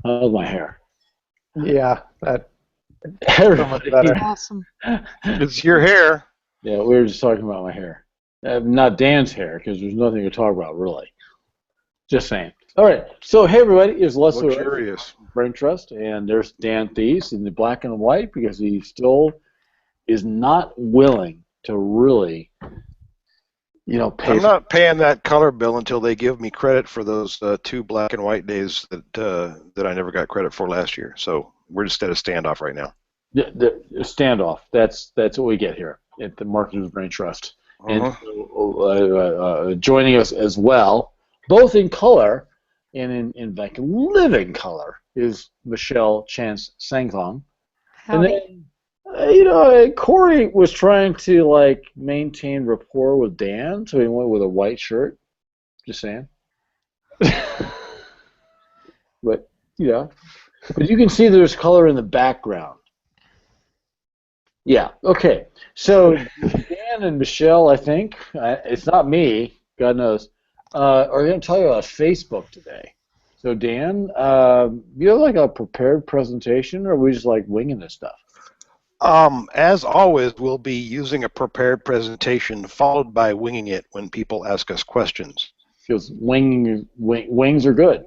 How's my hair? Yeah, that's so much Everybody. better. Awesome. It's your hair. Yeah, we were just talking about my hair. Not Dan's hair, because there's nothing to talk about, really. Just saying. All right. So, hey, everybody, it's Leslie Wright from Luxurious. Brain Trust, and there's Dan Thies in the black and white because he still is not willing to really, pay I'm for. not paying that color bill until they give me credit for those two black and white days that I never got credit for last year. So we're just at a standoff right now. The standoff. That's what we get here at the Marketers Brain Trust. And Uh-huh. so, joining us as well, both in color and in like living color, is Michelle Chance Sangthong. And Howdy. then, Corey was trying to like maintain rapport with Dan, so he went with a white shirt. Just saying. But yeah, but you can see there's color in the background. Yeah. Okay. So Dan and Michelle, I think it's not me. God knows. Are going to tell you about Facebook today. So Dan, you have like a prepared presentation, or are we just like winging this stuff? As always, we'll be using a prepared presentation followed by winging it when people ask us questions. Because wings are good.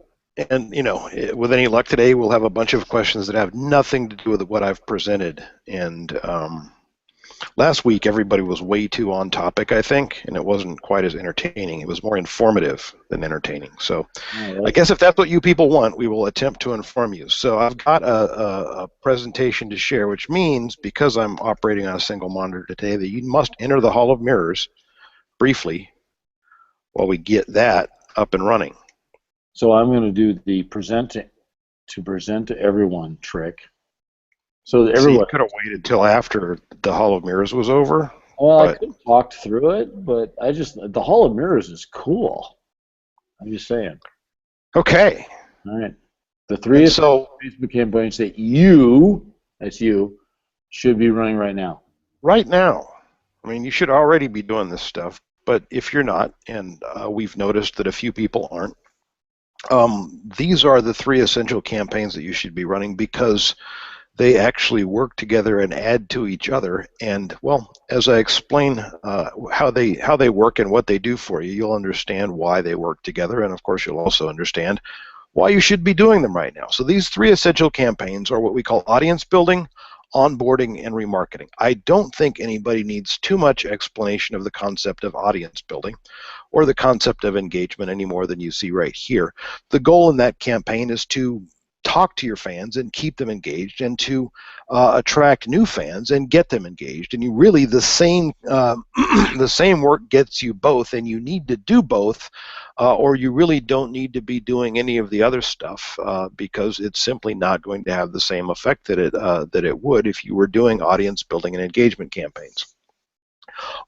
And, with any luck today, we'll have a bunch of questions that have nothing to do with what I've presented. And last week, everybody was way too on topic, I think, and it wasn't quite as entertaining. It was more informative than entertaining. So I guess if that's what you people want, we will attempt to inform you. So I've got a presentation to share, which means, because I'm operating on a single monitor today, that you must enter the Hall of Mirrors briefly while we get that up and running. So I'm going to do the present to everyone trick. So that See, you everyone. could have waited till after the Hall of Mirrors was over. Well, I But could have talked through it, but the Hall of Mirrors is cool. I'm just saying. okay. All right. The three And so Facebook campaigns that that's you, should be running right now. right now, I mean, you should already be doing this stuff, but if you're not, and we've noticed that a few people aren't, these are the three essential campaigns that you should be running because they actually work together and add to each other. And well, as I explain how they work and what they do for you, you'll understand why they work together, and of course, you'll also understand why you should be doing them right now. So these three essential campaigns are what we call audience building, onboarding, and remarketing. I don't think anybody needs too much explanation of the concept of audience building or the concept of engagement any more than you see right here. The goal in that campaign is to talk to your fans and keep them engaged, and to attract new fans and get them engaged. And you really, the same the same work gets you both, and you need to do both, or you really don't need to be doing any of the other stuff because it's simply not going to have the same effect that it would if you were doing audience building and engagement campaigns.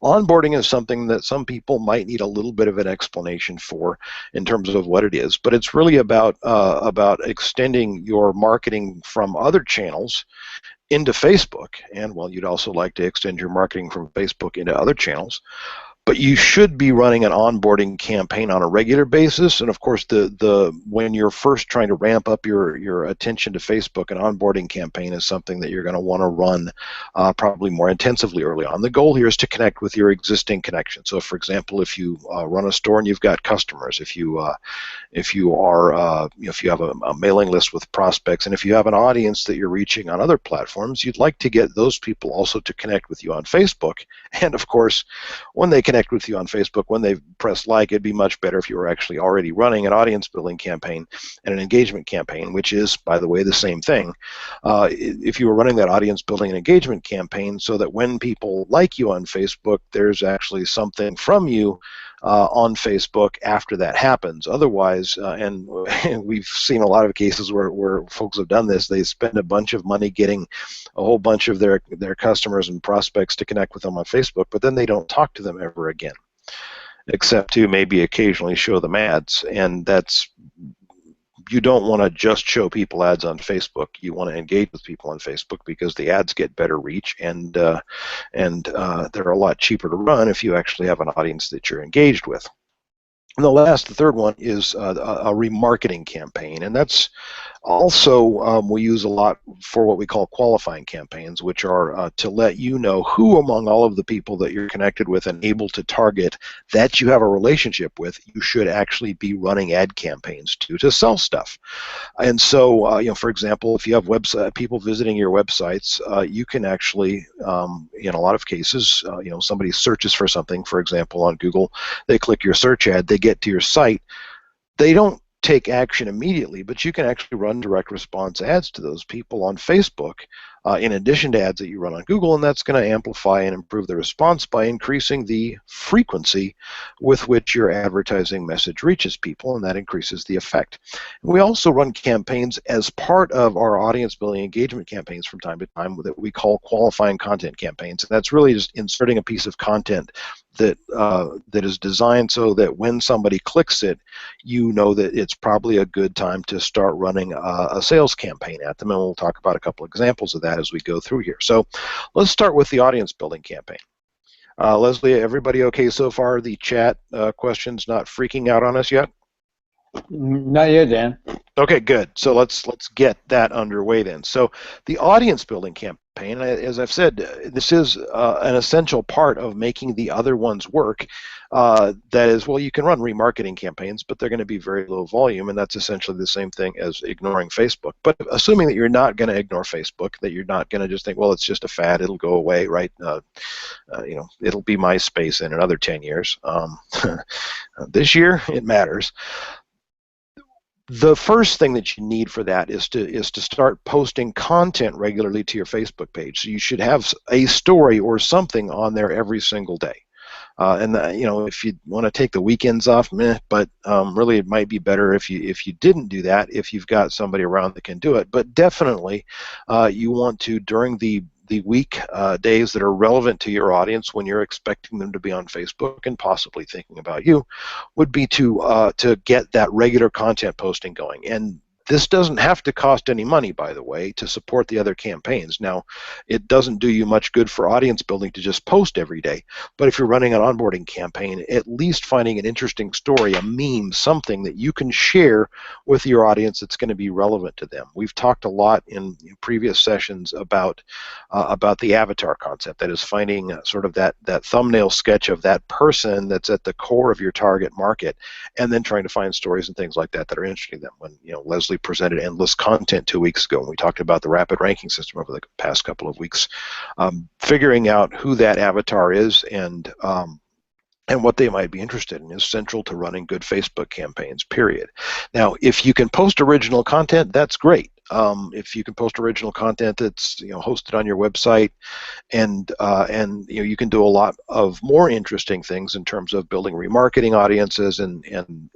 Onboarding is something that some people might need a little bit of an explanation for in terms of what it is, but it's really about extending your marketing from other channels into Facebook, and well, you'd also like to extend your marketing from Facebook into other channels. But you should be running an onboarding campaign on a regular basis, and of course, when you're first trying to ramp up your attention to Facebook, an onboarding campaign is something that you're going to want to run probably more intensively early on. The goal here is to connect with your existing connections. So, for example, if you run a store and you've got customers, if you have a mailing list with prospects, and if you have an audience that you're reaching on other platforms, you'd like to get those people also to connect with you on Facebook. And of course, when they connect with you on Facebook, when they press like, it'd be much better if you were actually already running an audience building campaign and an engagement campaign, which is, by the way, the same thing. If you were running that audience building and engagement campaign so that when people like you on Facebook, there's actually something from you on Facebook after that happens. Otherwise, and we've seen a lot of cases where folks have done this, they spend a bunch of money getting a whole bunch of their customers and prospects to connect with them on Facebook, but then they don't talk to them ever again, except to maybe occasionally show them ads. And you don't want to just show people ads on Facebook. You want to engage with people on Facebook because the ads get better reach, and they're a lot cheaper to run if you actually have an audience that you're engaged with. And the third one is a remarketing campaign, and that's also, we use a lot for what we call qualifying campaigns, which are to let you know who among all of the people that you're connected with and able to target that you have a relationship with, you should actually be running ad campaigns to sell stuff. And so, for example, if you have website people visiting your websites, you can actually, in a lot of cases, somebody searches for something, for example, on Google, they click your search ad, they get to your site, they don't take action immediately, but you can actually run direct response ads to those people on Facebook in addition to ads that you run on Google, and that's going to amplify and improve the response by increasing the frequency with which your advertising message reaches people, and that increases the effect. We also run campaigns as part of our audience building engagement campaigns from time to time that we call qualifying content campaigns. And that's really just inserting a piece of content that is designed so that when somebody clicks it, you know that it's probably a good time to start running a sales campaign at them, and we'll talk about a couple examples of that as we go through here. So let's start with the audience building campaign. Leslie, everybody okay so far? The chat questions not freaking out on us yet? Not yet, Dan. Okay, good. So let's get that underway then. So the audience building campaign, as I've said, this is an essential part of making the other ones work. That is, well, you can run remarketing campaigns, but they're going to be very low volume, and that's essentially the same thing as ignoring Facebook. But assuming that you're not going to ignore Facebook, that you're not going to just think, well, it's just a fad, it'll go away, right? It'll be MySpace in another 10 years. This year, it matters. The first thing that you need for that is to start posting content regularly to your Facebook page. So you should have a story or something on there every single day. If you want to take the weekends off, but really it might be better if you didn't do that, if you've got somebody around that can do it. But definitely, you want to, during the week days that are relevant to your audience when you're expecting them to be on Facebook and possibly thinking about you, would be to get that regular content posting going. And this doesn't have to cost any money, by the way, to support the other campaigns. Now, it doesn't do you much good for audience building to just post every day, but if you're running an onboarding campaign, at least finding an interesting story, a meme, something that you can share with your audience that's going to be relevant to them. We've talked a lot in previous sessions about the avatar concept, that is finding sort of that thumbnail sketch of that person that's at the core of your target market, and then trying to find stories and things like that that are interesting to them. When Leslie presented endless content 2 weeks ago, and we talked about the rapid ranking system over the past couple of weeks. Figuring out who that avatar is and what they might be interested in is central to running good Facebook campaigns, period. Now, if you can post original content, that's great. If you can post original content that's hosted on your website, and you can do a lot of more interesting things in terms of building remarketing audiences and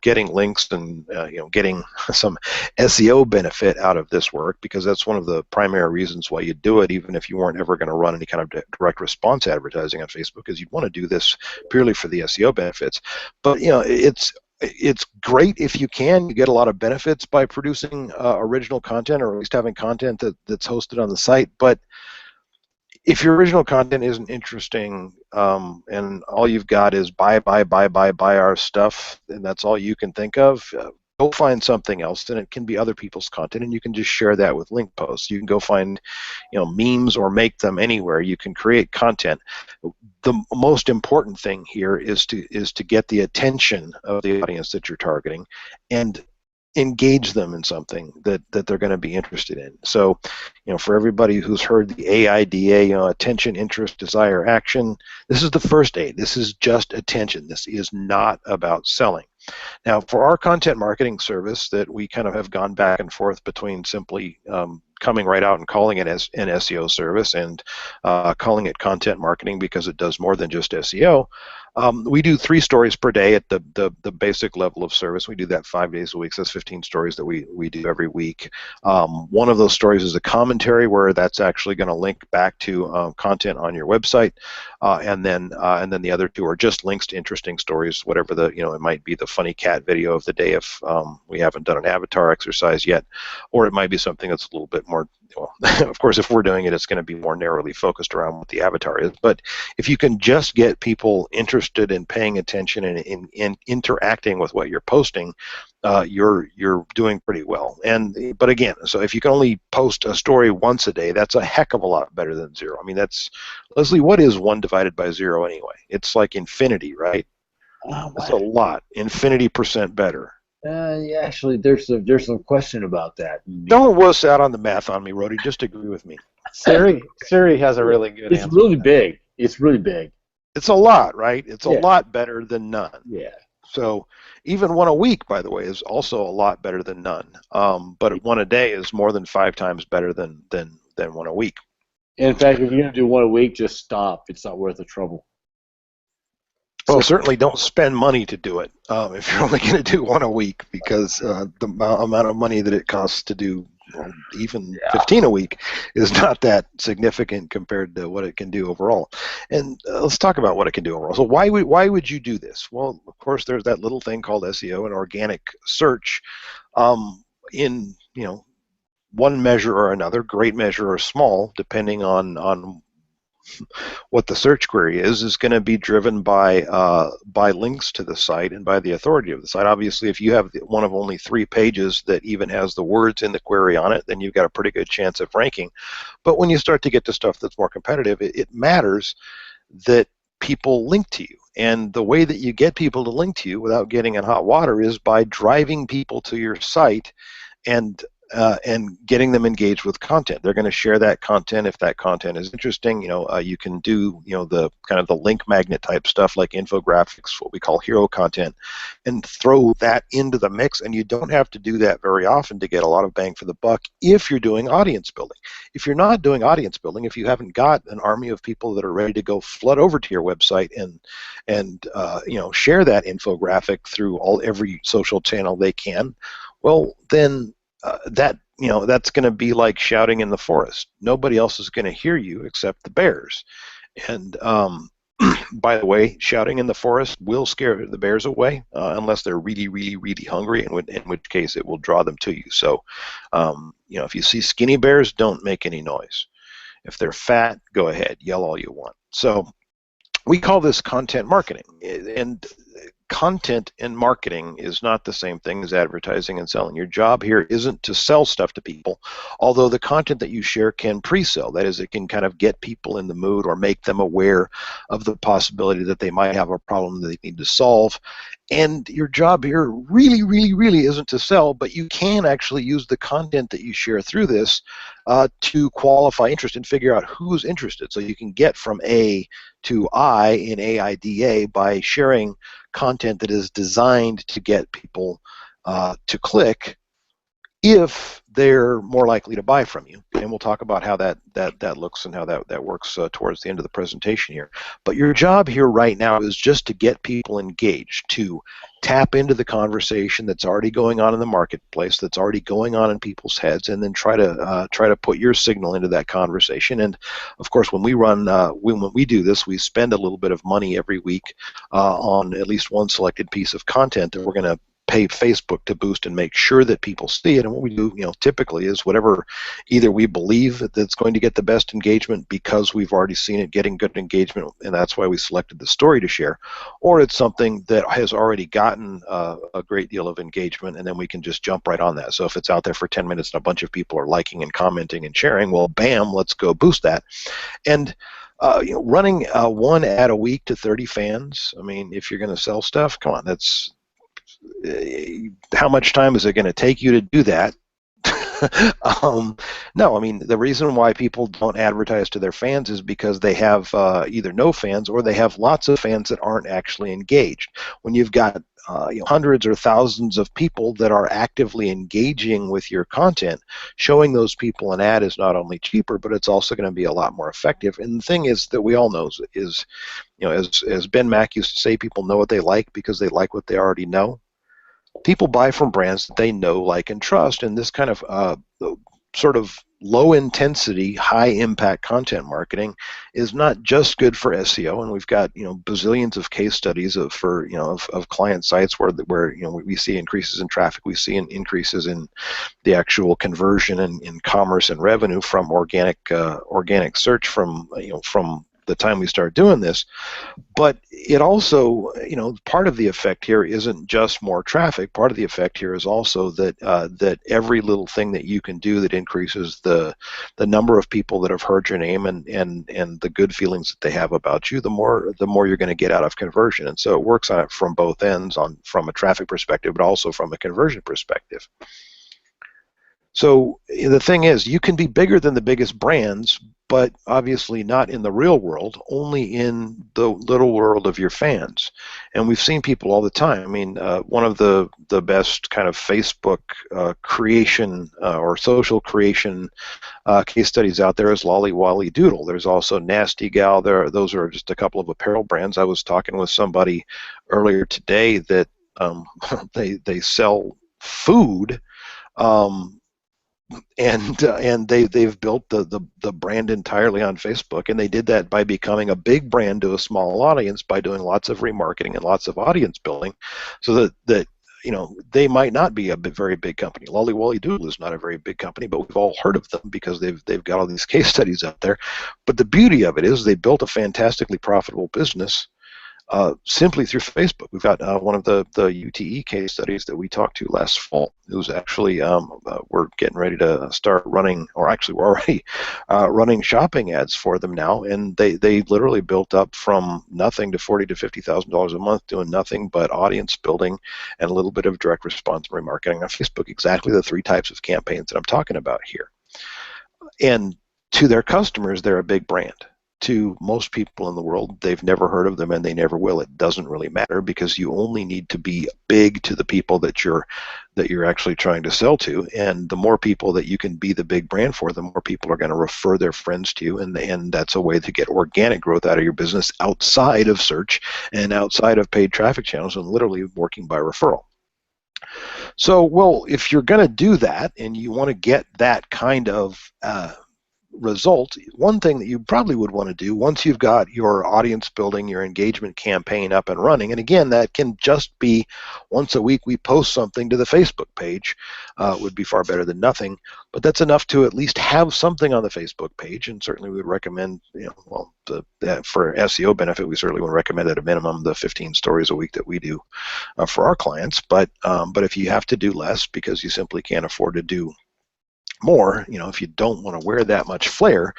getting links and getting some SEO benefit out of this work, because that's one of the primary reasons why you do it, even if you weren't ever going to run any kind of direct response advertising on Facebook, because you'd want to do this purely for the SEO benefits. But it's great if you can. You get a lot of benefits by producing original content, or at least having content that's hosted on the site. But if your original content isn't interesting, and all you've got is buy our stuff, and that's all you can think of, go find something else, and it can be other people's content, and you can just share that with link posts. You can go find memes or make them anywhere. You can create content. The most important thing here is to get the attention of the audience that you're targeting and engage them in something that they're going to be interested in. So, for everybody who's heard the AIDA, attention, interest, desire, action, this is the first A. This is just attention. This is not about selling. Now, for our content marketing service that we kind of have gone back and forth between simply coming right out and calling it as an SEO service and calling it content marketing because it does more than just SEO, we do 3 stories per day at the basic level of service. We do that 5 days a week, so that's 15 stories that we do every week. One of those stories is a commentary, where that's actually going to link back to content on your website, and then the other 2 are just links to interesting stories, whatever it might be the funny cat video of the day if we haven't done an avatar exercise yet, or it might be something that's a little bit more well, of course, if we're doing it, it's going to be more narrowly focused around what the avatar is. But if you can just get people interested in paying attention and in interacting with what you're posting, you're doing pretty well. But again, so if you can only post a story once a day, that's a heck of a lot better than 0. I mean, that's, Leslie, what is 1 divided by 0 anyway? It's like infinity, right? Oh, That's a lot. Infinity % better. yeah, actually, there's some question about that. Don't wuss out on the math on me, Rhodey. Just agree with me. Siri has a really good It's answer. really big. It's really big. It's a lot, right? It's a Yeah. lot better than none. Yeah. So even 1 a week, by the way, is also a lot better than none. But 1 a day is more than 5 times better than 1 a week. In fact, if you're going to do 1 a week, just stop. It's not worth the trouble. Well, certainly don't spend money to do it if you're only going to do 1 a week, because the amount of money that it costs to do even 15 a week is not that significant compared to what it can do overall. And let's talk about what it can do overall. So why would you do this? Well, of course, there's that little thing called SEO and organic search. In one measure or another, great measure or small, depending on what the search query is going to be driven by links to the site and by the authority of the site. Obviously, if you have one of only 3 pages that even has the words in the query on it, then you've got a pretty good chance of ranking. But when you start to get to stuff that's more competitive, it matters that people link to you. And the way that you get people to link to you without getting in hot water is by driving people to your site and getting them engaged with content. They're going to share that content if that content is interesting. You can do the kind of the link magnet type stuff like infographics, what we call hero content, and throw that into the mix. And you don't have to do that very often to get a lot of bang for the buck if you're doing audience building. If you're not doing audience building, if you haven't got an army of people that are ready to go flood over to your website and share that infographic through every social channel they can, well, then that's going to be like shouting in the forest. Nobody else is going to hear you except the bears. And by the way, shouting in the forest will scare the bears away unless they're really, really, really hungry, in which case it will draw them to you. So, if you see skinny bears, don't make any noise. If they're fat, go ahead, yell all you want. So we call this content marketing. And content and marketing is not the same thing as advertising and selling. Your job here isn't to sell stuff to people, although the content that you share can pre-sell. That is, it can kind of get people in the mood or make them aware of the possibility that they might have a problem that they need to solve. And your job here really, really, really isn't to sell, but you can actually use the content that you share through this to qualify interest and figure out who's interested. So you can get from A to I in AIDA by sharing content that is designed to get people to click if they're more likely to buy from you. And we'll talk about how that looks and how that works towards the end of the presentation here. But your job here right now is just to get people engaged, to tap into the conversation that's already going on in the marketplace, that's already going on in people's heads, and then try to put your signal into that conversation. And of course, when we run, when we do this, we spend a little bit of money every week on at least one selected piece of content that we're going to pay Facebook to boost and make sure that people see it. And what we do, typically is whatever either we believe that's going to get the best engagement because we've already seen it getting good engagement, and that's why we selected the story to share, or it's something that has already gotten a great deal of engagement, and then we can just jump right on that. So if it's out there for 10 minutes and a bunch of people are liking and commenting and sharing, well, bam, let's go boost that. And running 1 ad a week to 30 fans, I mean, if you're going to sell stuff, come on, that's how much time is it going to take you to do that? No, I mean, the reason why people don't advertise to their fans is because they have either no fans or they have lots of fans that aren't actually engaged. When you've got hundreds or thousands of people that are actively engaging with your content, showing those people an ad is not only cheaper, but it's also going to be a lot more effective. And the thing is that we all know is, as Ben Mack used to say, people know what they like because they like what they already know. People buy from brands that they know, like, and trust, and this kind of sort of low intensity, high impact content marketing is not just good for SEO, and we've got bazillions of case studies of client sites where we see increases in traffic, we see increases in the actual conversion and in commerce and revenue from organic search from the time we start doing this. But it also, part of the effect here isn't just more traffic. Part of the effect here is also that every little thing that you can do that increases the number of people that have heard your name and the good feelings that they have about you, the more you're going to get out of conversion. And so it works on it from both ends, from a traffic perspective, but also from a conversion perspective. So the thing is, you can be bigger than the biggest brands, but obviously not in the real world, only in the little world of your fans. And we've seen people all the time. I mean, one of the best kind of Facebook creation or social creation case studies out there is Lolly Wally Doodle. There's also Nasty Gal. Those are just a couple of apparel brands. I was talking with somebody earlier today that they sell food. And they've built the brand entirely on Facebook, and they did that by becoming a big brand to a small audience by doing lots of remarketing and lots of audience building, so that they might not be a very big company. Lolly Wally Doodle is not a very big company, but we've all heard of them because they've got all these case studies out there. But the beauty of it is they built a fantastically profitable business simply through Facebook. We've got one of the UTE case studies that we talked to last fall. It was actually, we're getting ready to start running, or actually we're already running shopping ads for them now, and they literally built up from nothing to $40,000 to $50,000 a month doing nothing but audience building and a little bit of direct response remarketing on Facebook, exactly the three types of campaigns that I'm talking about here. And to their customers, they're a big brand. To most people in the world, they've never heard of them and they never will. It doesn't really matter, because you only need to be big to the people that you're actually trying to sell to. And the more people that you can be the big brand for, the more people are going to refer their friends to you, and that's a way to get organic growth out of your business outside of search and outside of paid traffic channels, and literally working by referral. So, well, if you're going to do that and you want to get that kind of result, one thing that you probably would want to do once you've got your audience building, your engagement campaign up and running, and again, that can just be once a week we post something to the Facebook page, would be far better than nothing, but that's enough to at least have something on the Facebook page. And certainly we would recommend, for SEO benefit, we certainly would recommend at a minimum the 15 stories a week that we do for our clients. But if you have to do less because you simply can't afford to do more, if you don't want to wear that much flair,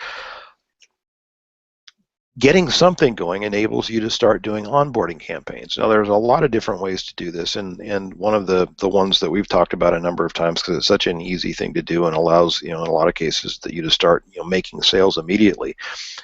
getting something going enables you to start doing onboarding campaigns. Now, there's a lot of different ways to do this, and one of the ones that we've talked about a number of times, because it's such an easy thing to do and allows, in a lot of cases, that you to start, making sales immediately,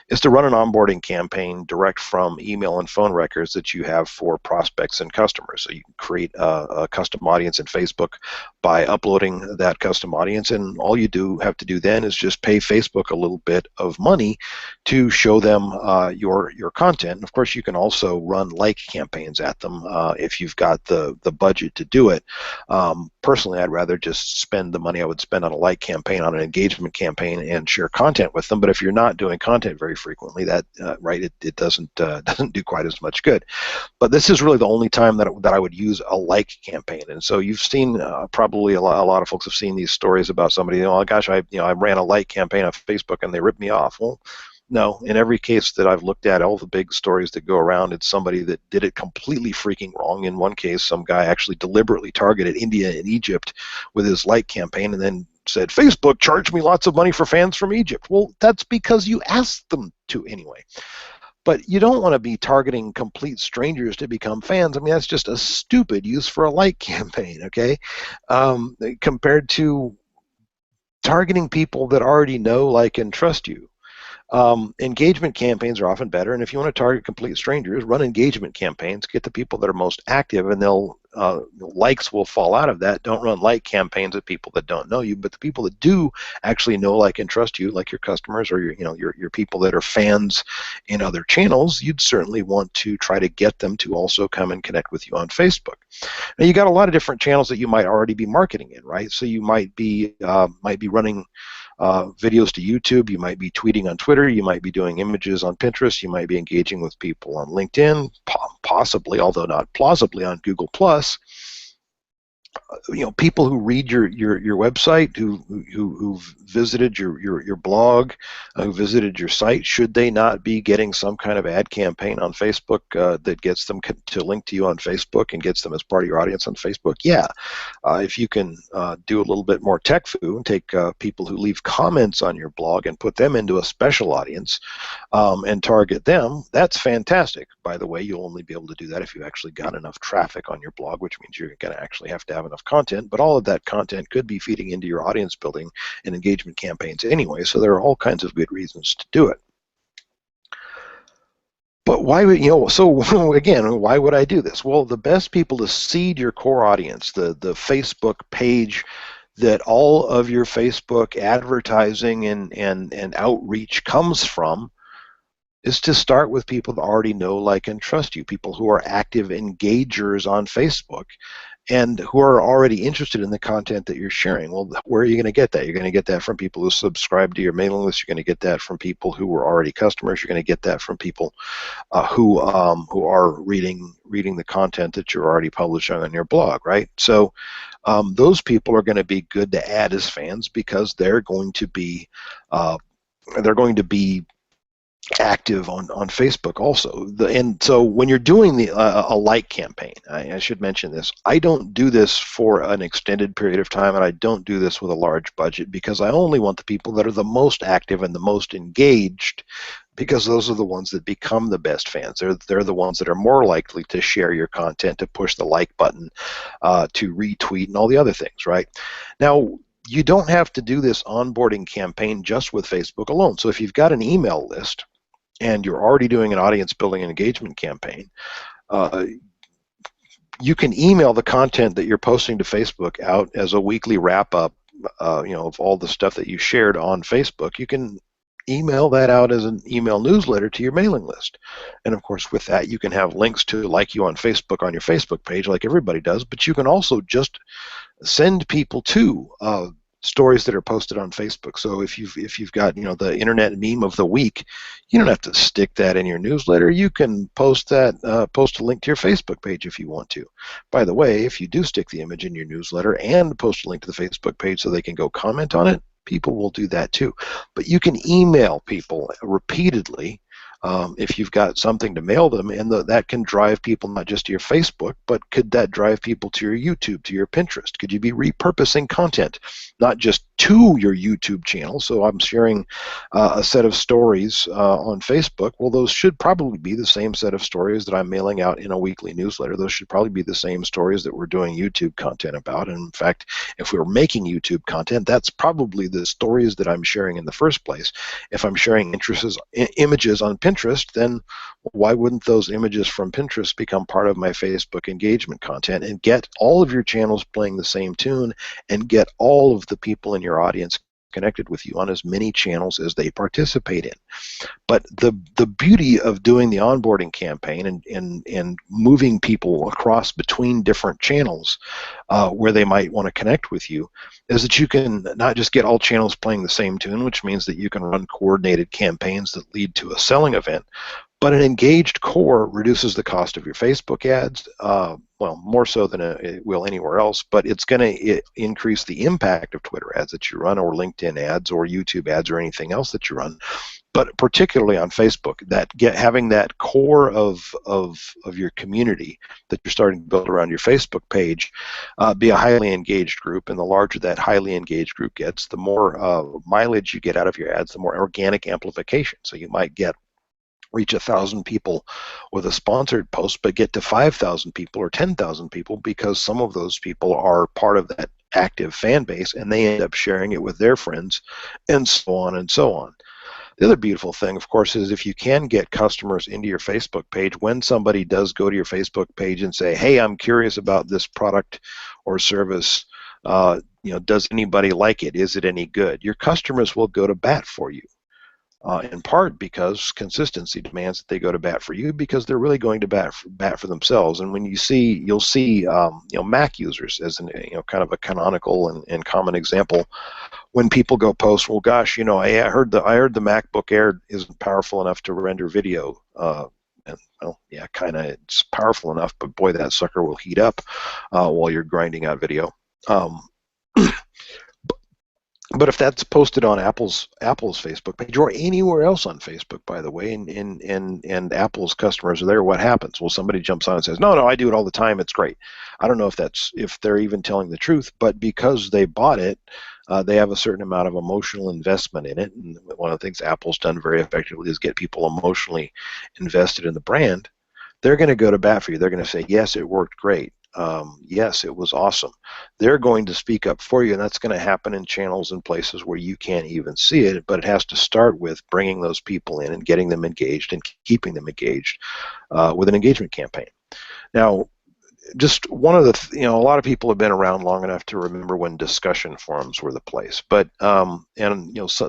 is to run an onboarding campaign direct from email and phone records that you have for prospects and customers. So you can create a custom audience in Facebook by uploading that custom audience, and all you have to do then is just pay Facebook a little bit of money to show them your content. And of course, you can also run like campaigns at them if you've got the budget to do it. Personally, I'd rather just spend the money I would spend on a like campaign on an engagement campaign and share content with them. But if you're not doing content very frequently, that it doesn't do quite as much good. But this is really the only time that I would use a like campaign. And so you've seen probably a lot of folks have seen these stories about somebody. Oh gosh, I ran a like campaign on Facebook and they ripped me off. Well, no, in every case that I've looked at, all the big stories that go around, it's somebody that did it completely freaking wrong. In one case, some guy actually deliberately targeted India and Egypt with his like campaign and then said, Facebook charged me lots of money for fans from Egypt. Well, that's because you asked them to anyway. But you don't want to be targeting complete strangers to become fans. I mean, that's just a stupid use for a like campaign, okay? Compared to targeting people that already know, like, and trust you. Engagement campaigns are often better, and if you want to target complete strangers, run engagement campaigns, get the people that are most active, and they'll likes will fall out of that. Don't run like campaigns at people that don't know you, but the people that do actually know, like, and trust you, like your customers or your people that are fans in other channels, you'd certainly want to try to get them to also come and connect with you on Facebook. Now you got a lot of different channels that you might already be marketing in, right? So you might be running videos to YouTube, you might be tweeting on Twitter, you might be doing images on Pinterest, you might be engaging with people on LinkedIn, possibly, although not plausibly, on Google Plus. People who read your website, who've visited your blog, who visited your site, should they not be getting some kind of ad campaign on Facebook that gets them to link to you on Facebook and gets them as part of your audience on Facebook? Yeah. If you can do a little bit more tech foo and take people who leave comments on your blog and put them into a special audience and target them, that's fantastic. By the way, you'll only be able to do that if you actually got enough traffic on your blog, which means you're going to actually have to have enough content, but all of that content could be feeding into your audience building and engagement campaigns anyway, so there are all kinds of good reasons to do it. But why would, so again, why would I do this? Well, the best people to seed your core audience, the Facebook page that all of your Facebook advertising and outreach comes from, is to start with people that already know, like, and trust you, people who are active engagers on Facebook and who are already interested in the content that you're sharing. Well, where are you going to get that? You're going to get that from people who subscribe to your mailing list. You're going to get that from people who were already customers. You're going to get that from people who are reading the content that you're already publishing on your blog, right? So those people are going to be good to add as fans because they're going to be active on Facebook also. And so when you're doing a like campaign, I should mention this, I don't do this for an extended period of time, and I don't do this with a large budget because I only want the people that are the most active and the most engaged, because those are the ones that become the best fans. They're the ones that are more likely to share your content, to push the like button, to retweet, and all the other things, right? Now, you don't have to do this onboarding campaign just with Facebook alone. So if you've got an email list and you're already doing an audience building and engagement campaign, you can email the content that you're posting to Facebook out as a weekly wrap-up, of all the stuff that you shared on Facebook. You can email that out as an email newsletter to your mailing list. And of course, with that, you can have links to like you on Facebook on your Facebook page like everybody does, but you can also just send people to stories that are posted on Facebook. So if you've got the internet meme of the week, you don't have to stick that in your newsletter. You can post a link to your Facebook page if you want to. By the way, if you do stick the image in your newsletter and post a link to the Facebook page so they can go comment on it, people will do that too. But you can email people repeatedly if you've got something to mail them, and that can drive people not just to your Facebook, but could that drive people to your YouTube, to your Pinterest? Could you be repurposing content, not just to your YouTube channel? So I'm sharing a set of stories on Facebook. Well, those should probably be the same set of stories that I'm mailing out in a weekly newsletter. Those should probably be the same stories that we're doing YouTube content about. And in fact, if we were making YouTube content, that's probably the stories that I'm sharing in the first place. If I'm sharing images on Pinterest, then why wouldn't those images from Pinterest become part of my Facebook engagement content and get all of your channels playing the same tune and get all of the people in your audience connected with you on as many channels as they participate in? But the beauty of doing the onboarding campaign and moving people across between different channels where they might want to connect with you is that you can not just get all channels playing the same tune, which means that you can run coordinated campaigns that lead to a selling event, but an engaged core reduces the cost of your Facebook ads, well, more so than it will anywhere else, but it's going to increase the impact of Twitter ads that you run, or LinkedIn ads, or YouTube ads, or anything else that you run. But particularly on Facebook, having that core of your community that you're starting to build around your Facebook page be a highly engaged group, and the larger that highly engaged group gets, the more mileage you get out of your ads, the more organic amplification. So you might reach 1,000 people with a sponsored post, but get to 5,000 people or 10,000 people because some of those people are part of that active fan base, and they end up sharing it with their friends, and so on and so on. The other beautiful thing, of course, is if you can get customers into your Facebook page, when somebody does go to your Facebook page and say, hey, I'm curious about this product or service, does anybody like it? Is it any good? Your customers will go to bat for you. in part because consistency demands that they go to bat for you, because they're really going to bat for themselves. And when you'll see Mac users as an kind of a canonical and common example. When people go post, well, gosh, I heard the MacBook Air isn't powerful enough to render video. And well, yeah, kind of, it's powerful enough, but boy, that sucker will heat up while you're grinding out video. But if that's posted on Apple's Facebook page or anywhere else on Facebook, by the way, and Apple's customers are there, what happens? Well, somebody jumps on and says, no, I do it all the time. It's great. I don't know if they're even telling the truth, but because they bought it, they have a certain amount of emotional investment in it. And one of the things Apple's done very effectively is get people emotionally invested in the brand. They're going to go to bat for you. They're going to say, yes, it worked great. Yes, it was awesome. They're going to speak up for you, and that's going to happen in channels and places where you can't even see it, but it has to start with bringing those people in and getting them engaged and keeping them engaged with an engagement campaign. Now, just one of the, a lot of people have been around long enough to remember when discussion forums were the place. But so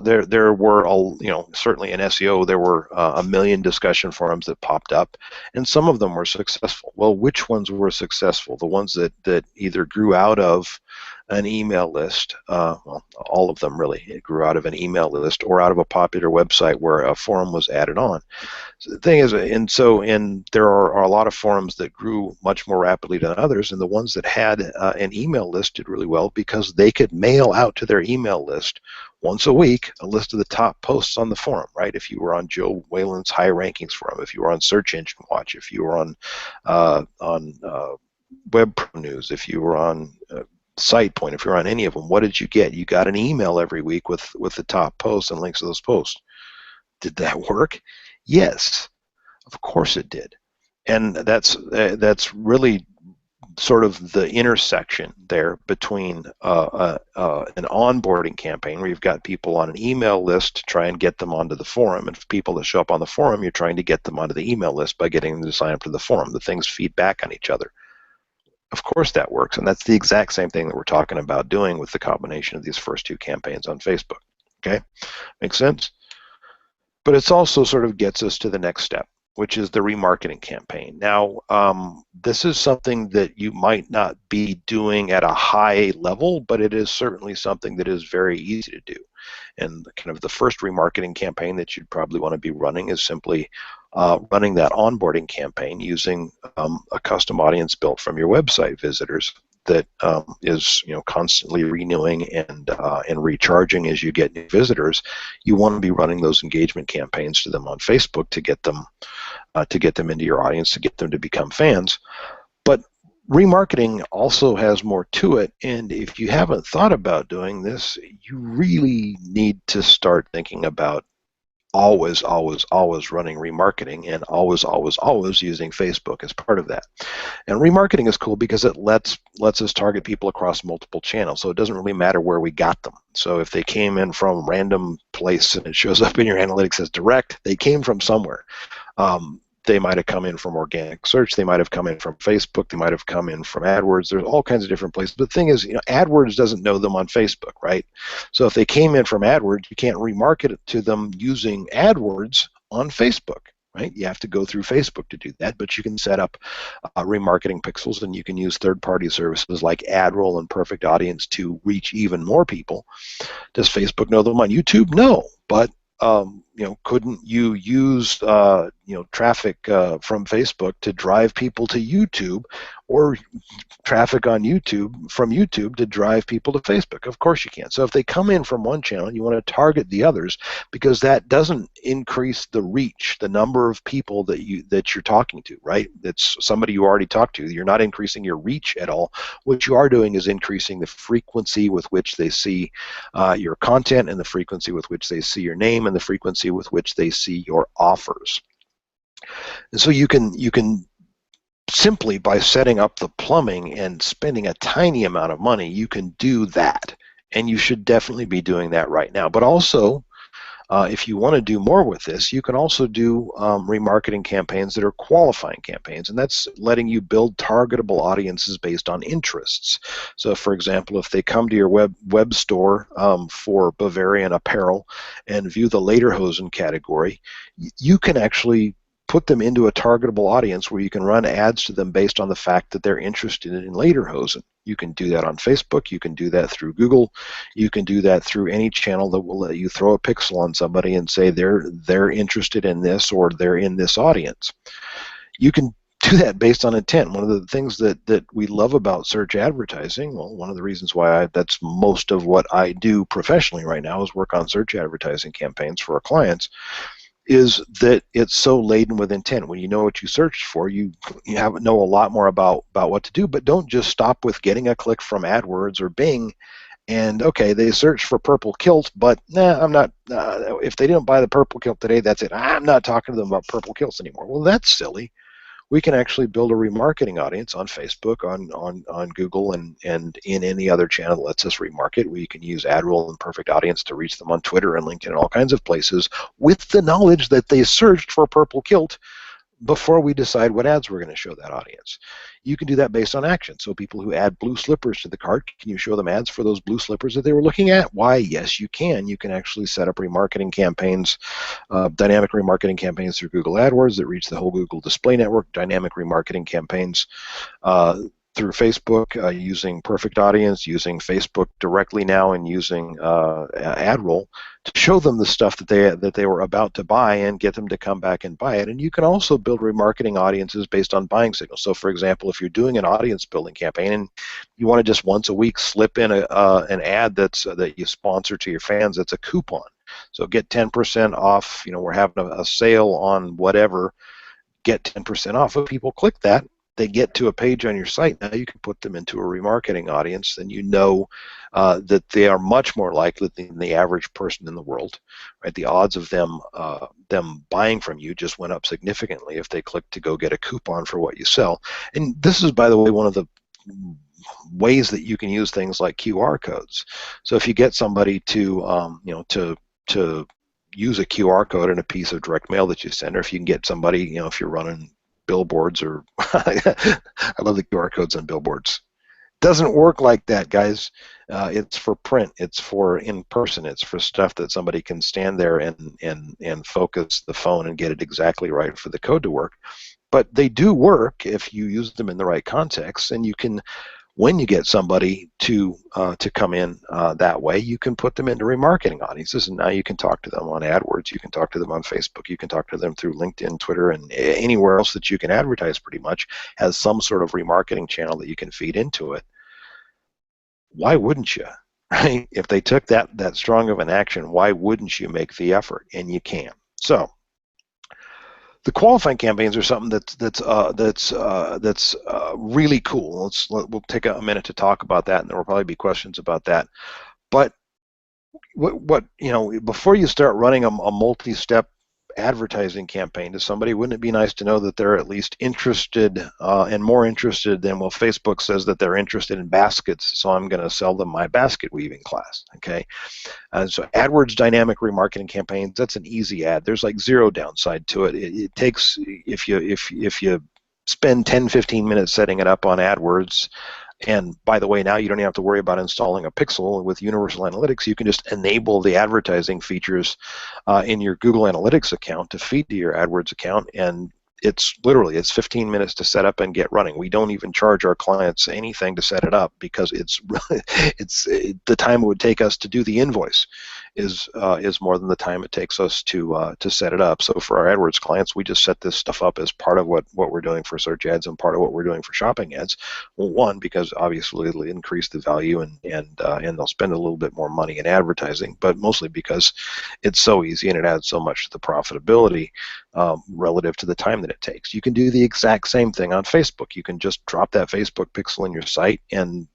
there were certainly in SEO there were a million discussion forums that popped up, and some of them were successful. Well, which ones were successful? The ones that either grew out of an email list, well, all of them really. It grew out of an email list or out of a popular website where a forum was added on. So the thing is, and there are a lot of forums that grew much more rapidly than others, and the ones that had an email list did really well because they could mail out to their email list once a week a list of the top posts on the forum, right? If you were on Joe Whalen's High Rankings forum, if you were on Search Engine Watch, if you were on Web Pro News, if you were on SitePoint, if you're on any of them, what did you get? You got an email every week with the top posts and links to those posts. Did that work? Yes, of course it did. And that's really sort of the intersection there between an onboarding campaign where you've got people on an email list to try and get them onto the forum, and for people that show up on the forum, you're trying to get them onto the email list by getting them to sign up to the forum. The things feed back on each other. Of course that works, and that's the exact same thing that we're talking about doing with the combination of these first two campaigns on Facebook. Okay, makes sense? But it also sort of gets us to the next step, which is the remarketing campaign. Now, this is something that you might not be doing at a high level, but it is certainly something that is very easy to do. And kind of the first remarketing campaign that you'd probably want to be running is simply running that onboarding campaign using a custom audience built from your website visitors that is constantly renewing and recharging as you get new visitors. You want to be running those engagement campaigns to them on Facebook to get them into your audience, to get them to become fans. But remarketing also has more to it, and if you haven't thought about doing this, you really need to start thinking about always running remarketing, and always using Facebook as part of that. And remarketing is cool because it lets us target people across multiple channels, so it doesn't really matter where we got them. So if they came in from random place and it shows up in your analytics as direct, they came from somewhere. They might have come in from organic search, they might have come in from Facebook, they might have come in from AdWords. There's all kinds of different places. But the thing is, AdWords doesn't know them on Facebook, right? So if they came in from AdWords, you can't remarket it to them using AdWords on Facebook, right? You have to go through Facebook to do that, but you can set up remarketing pixels, and you can use third-party services like AdRoll and Perfect Audience to reach even more people. Does Facebook know them on YouTube? No, but couldn't you use traffic from Facebook to drive people to YouTube, or traffic on YouTube from YouTube to drive people to Facebook? Of course you can. So if they come in from one channel, you want to target the others, because that doesn't increase the reach, the number of people that you're talking to, right? It's somebody you already talked to. You're not increasing your reach at all. What you are doing is increasing the frequency with which they see your content, and the frequency with which they see your name, and the frequency with which they see your offers. And so you can simply, by setting up the plumbing and spending a tiny amount of money, you can do that, and you should definitely be doing that right now. But also, If you want to do more with this, you can also do remarketing campaigns that are qualifying campaigns, and that's letting you build targetable audiences based on interests. So, for example, if they come to your web store for Bavarian apparel and view the lederhosen category, you can actually put them into a targetable audience where you can run ads to them based on the fact that they're interested in lederhosen. You can do that on Facebook. You can do that through Google. You can do that through any channel that will let you throw a pixel on somebody and say they're interested in this or they're in this audience. You can do that based on intent. One of the things that we love about search advertising, well, one of the reasons why that's most of what I do professionally right now is work on search advertising campaigns for our clients, is that it's so laden with intent. When you know what you searched for, you know a lot more about what to do, but don't just stop with getting a click from AdWords or Bing and, okay, they searched for purple kilt, but nah, I'm not, if they didn't buy the purple kilt today, that's it. I'm not talking to them about purple kilts anymore. Well, that's silly. We can actually build a remarketing audience on Facebook, on Google, and in any other channel that lets us remarket. We can use AdRoll and Perfect Audience to reach them on Twitter and LinkedIn and all kinds of places with the knowledge that they searched for purple kilt before we decide what ads we're going to show that audience. You can do that based on action. So people who add blue slippers to the cart, can you show them ads for those blue slippers that they were looking at? Why, yes, you can. You can actually set up remarketing campaigns, dynamic remarketing campaigns through Google AdWords that reach the whole Google display network, dynamic remarketing campaigns through Facebook, using Perfect Audience, using Facebook directly now, and using AdRoll to show them the stuff that they were about to buy and get them to come back and buy it. And you can also build remarketing audiences based on buying signals. So, for example, if you're doing an audience building campaign and you want to just once a week slip in an ad that you sponsor to your fans, that's a coupon. So get 10% off. We're having a sale on whatever. Get 10% off. If people click that, they get to a page on your site. Now you can put them into a remarketing audience, and that they are much more likely than the average person in the world. Right? The odds of them buying from you just went up significantly if they click to go get a coupon for what you sell. And this is, by the way, one of the ways that you can use things like QR codes. So if you get somebody to use a QR code in a piece of direct mail that you send, or if you can get somebody, if you're running billboards, or I love the QR codes on billboards. Doesn't work like that, guys. It's for print. It's for in person. It's for stuff that somebody can stand there and focus the phone and get it exactly right for the code to work. But they do work if you use them in the right context, and you can. When you get somebody to come in that way, you can put them into remarketing audiences, and now you can talk to them on AdWords, you can talk to them on Facebook, you can talk to them through LinkedIn, Twitter, and anywhere else that you can advertise pretty much has some sort of remarketing channel that you can feed into it. Why wouldn't you? Right? If they took that strong of an action, why wouldn't you make the effort? And you can. So the qualifying campaigns are something that's really cool. We'll take a minute to talk about that, and there will probably be questions about that. But before you start running a multi-step advertising campaign to somebody, wouldn't it be nice to know that they're at least interested and more interested than, well, Facebook says that they're interested in baskets, so I'm going to sell them my basket weaving class. Okay. So AdWords dynamic remarketing campaigns, that's an easy ad. There's like zero downside to it. It takes, if you spend 10-15 minutes setting it up on AdWords, and by the way, now you don't even have to worry about installing a pixel. With Universal Analytics, you can just enable the advertising features in your Google Analytics account to feed to your AdWords account, and it's 15 minutes to set up and get running. We don't even charge our clients anything to set it up, because the time it would take us to do the invoice is more than the time it takes us to set it up. So for our AdWords clients, we just set this stuff up as part of what we're doing for search ads and part of what we're doing for shopping ads. Well, one, because obviously it'll increase the value and they'll spend a little bit more money in advertising, but mostly because it's so easy and it adds so much to the profitability relative to the time that it takes. You can do the exact same thing on Facebook. You can just drop that Facebook pixel in your site, and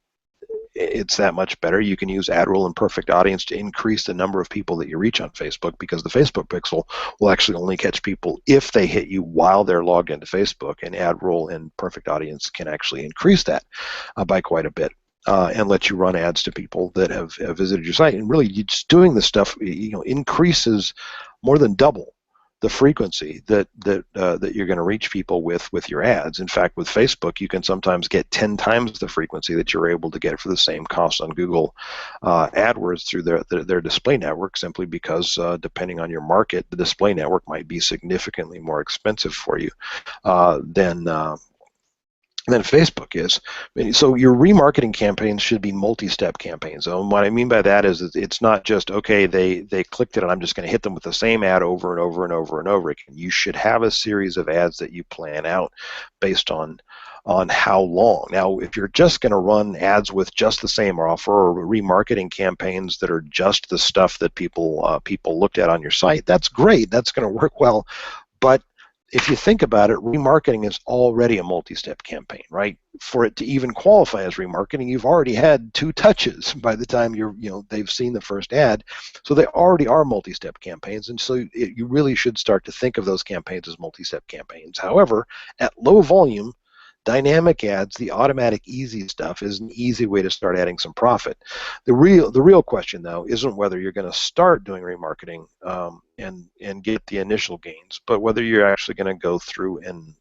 it's that much better. You can use AdRoll and Perfect Audience to increase the number of people that you reach on Facebook, because the Facebook pixel will actually only catch people if they hit you while they're logged into Facebook, and AdRoll and Perfect Audience can actually increase that by quite a bit. and let you run ads to people that have visited your site. And really, you just doing this stuff, increases more than double the frequency that you're going to reach people with your ads. In fact, with Facebook, you can sometimes get 10 times the frequency that you're able to get for the same cost on Google AdWords through their display network, simply because depending on your market, the display network might be significantly more expensive for you than Facebook is. So your remarketing campaigns should be multi-step campaigns. And what I mean by that is it's not just, okay, they clicked it and I'm just going to hit them with the same ad over and over and over and over again. You should have a series of ads that you plan out based on how long. Now, if you're just going to run ads with just the same offer, or remarketing campaigns that are just the stuff that people looked at on your site, that's great. That's going to work well. But if you think about it, remarketing is already a multi-step campaign, right? For it to even qualify as remarketing, you've already had 2 touches by the time they've seen the first ad, so they already are multi-step campaigns, and so you really should start to think of those campaigns as multi-step campaigns. However, at low volume, dynamic ads, the automatic easy stuff, is an easy way to start adding some profit. The real question, though, isn't whether you're going to start doing remarketing and get the initial gains, but whether you're actually going to go through and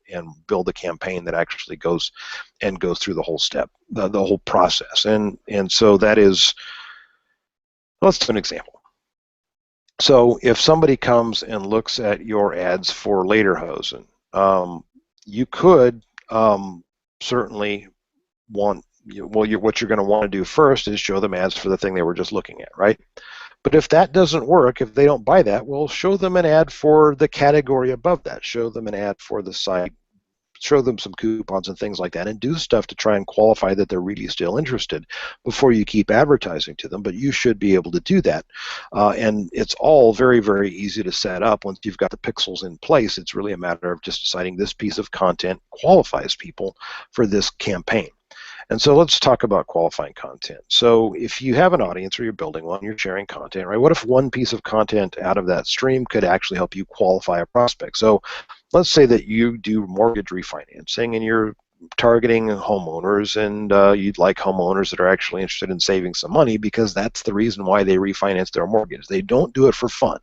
build a campaign that actually goes through the whole step, the whole process. And so that is, let's do an example. So if somebody comes and looks at your ads for lederhosen, you could certainly what you're going to want to do first is show them ads for the thing they were just looking at, right? But if that doesn't work, if they don't buy that, well, show them an ad for the category above that. Show them an ad for the site. Show them some coupons and things like that, and do stuff to try and qualify that they're really still interested before you keep advertising to them. But you should be able to do that, and it's all very, very easy to set up once you've got the pixels in place. It's really a matter of just deciding this piece of content qualifies people for this campaign. And so let's talk about qualifying content. So if you have an audience or you're building one, you're sharing content, right? What if one piece of content out of that stream could actually help you qualify a prospect? So let's say that you do mortgage refinancing and you're targeting homeowners, and you'd like homeowners that are actually interested in saving some money, because that's the reason why they refinance their mortgage. They don't do it for fun.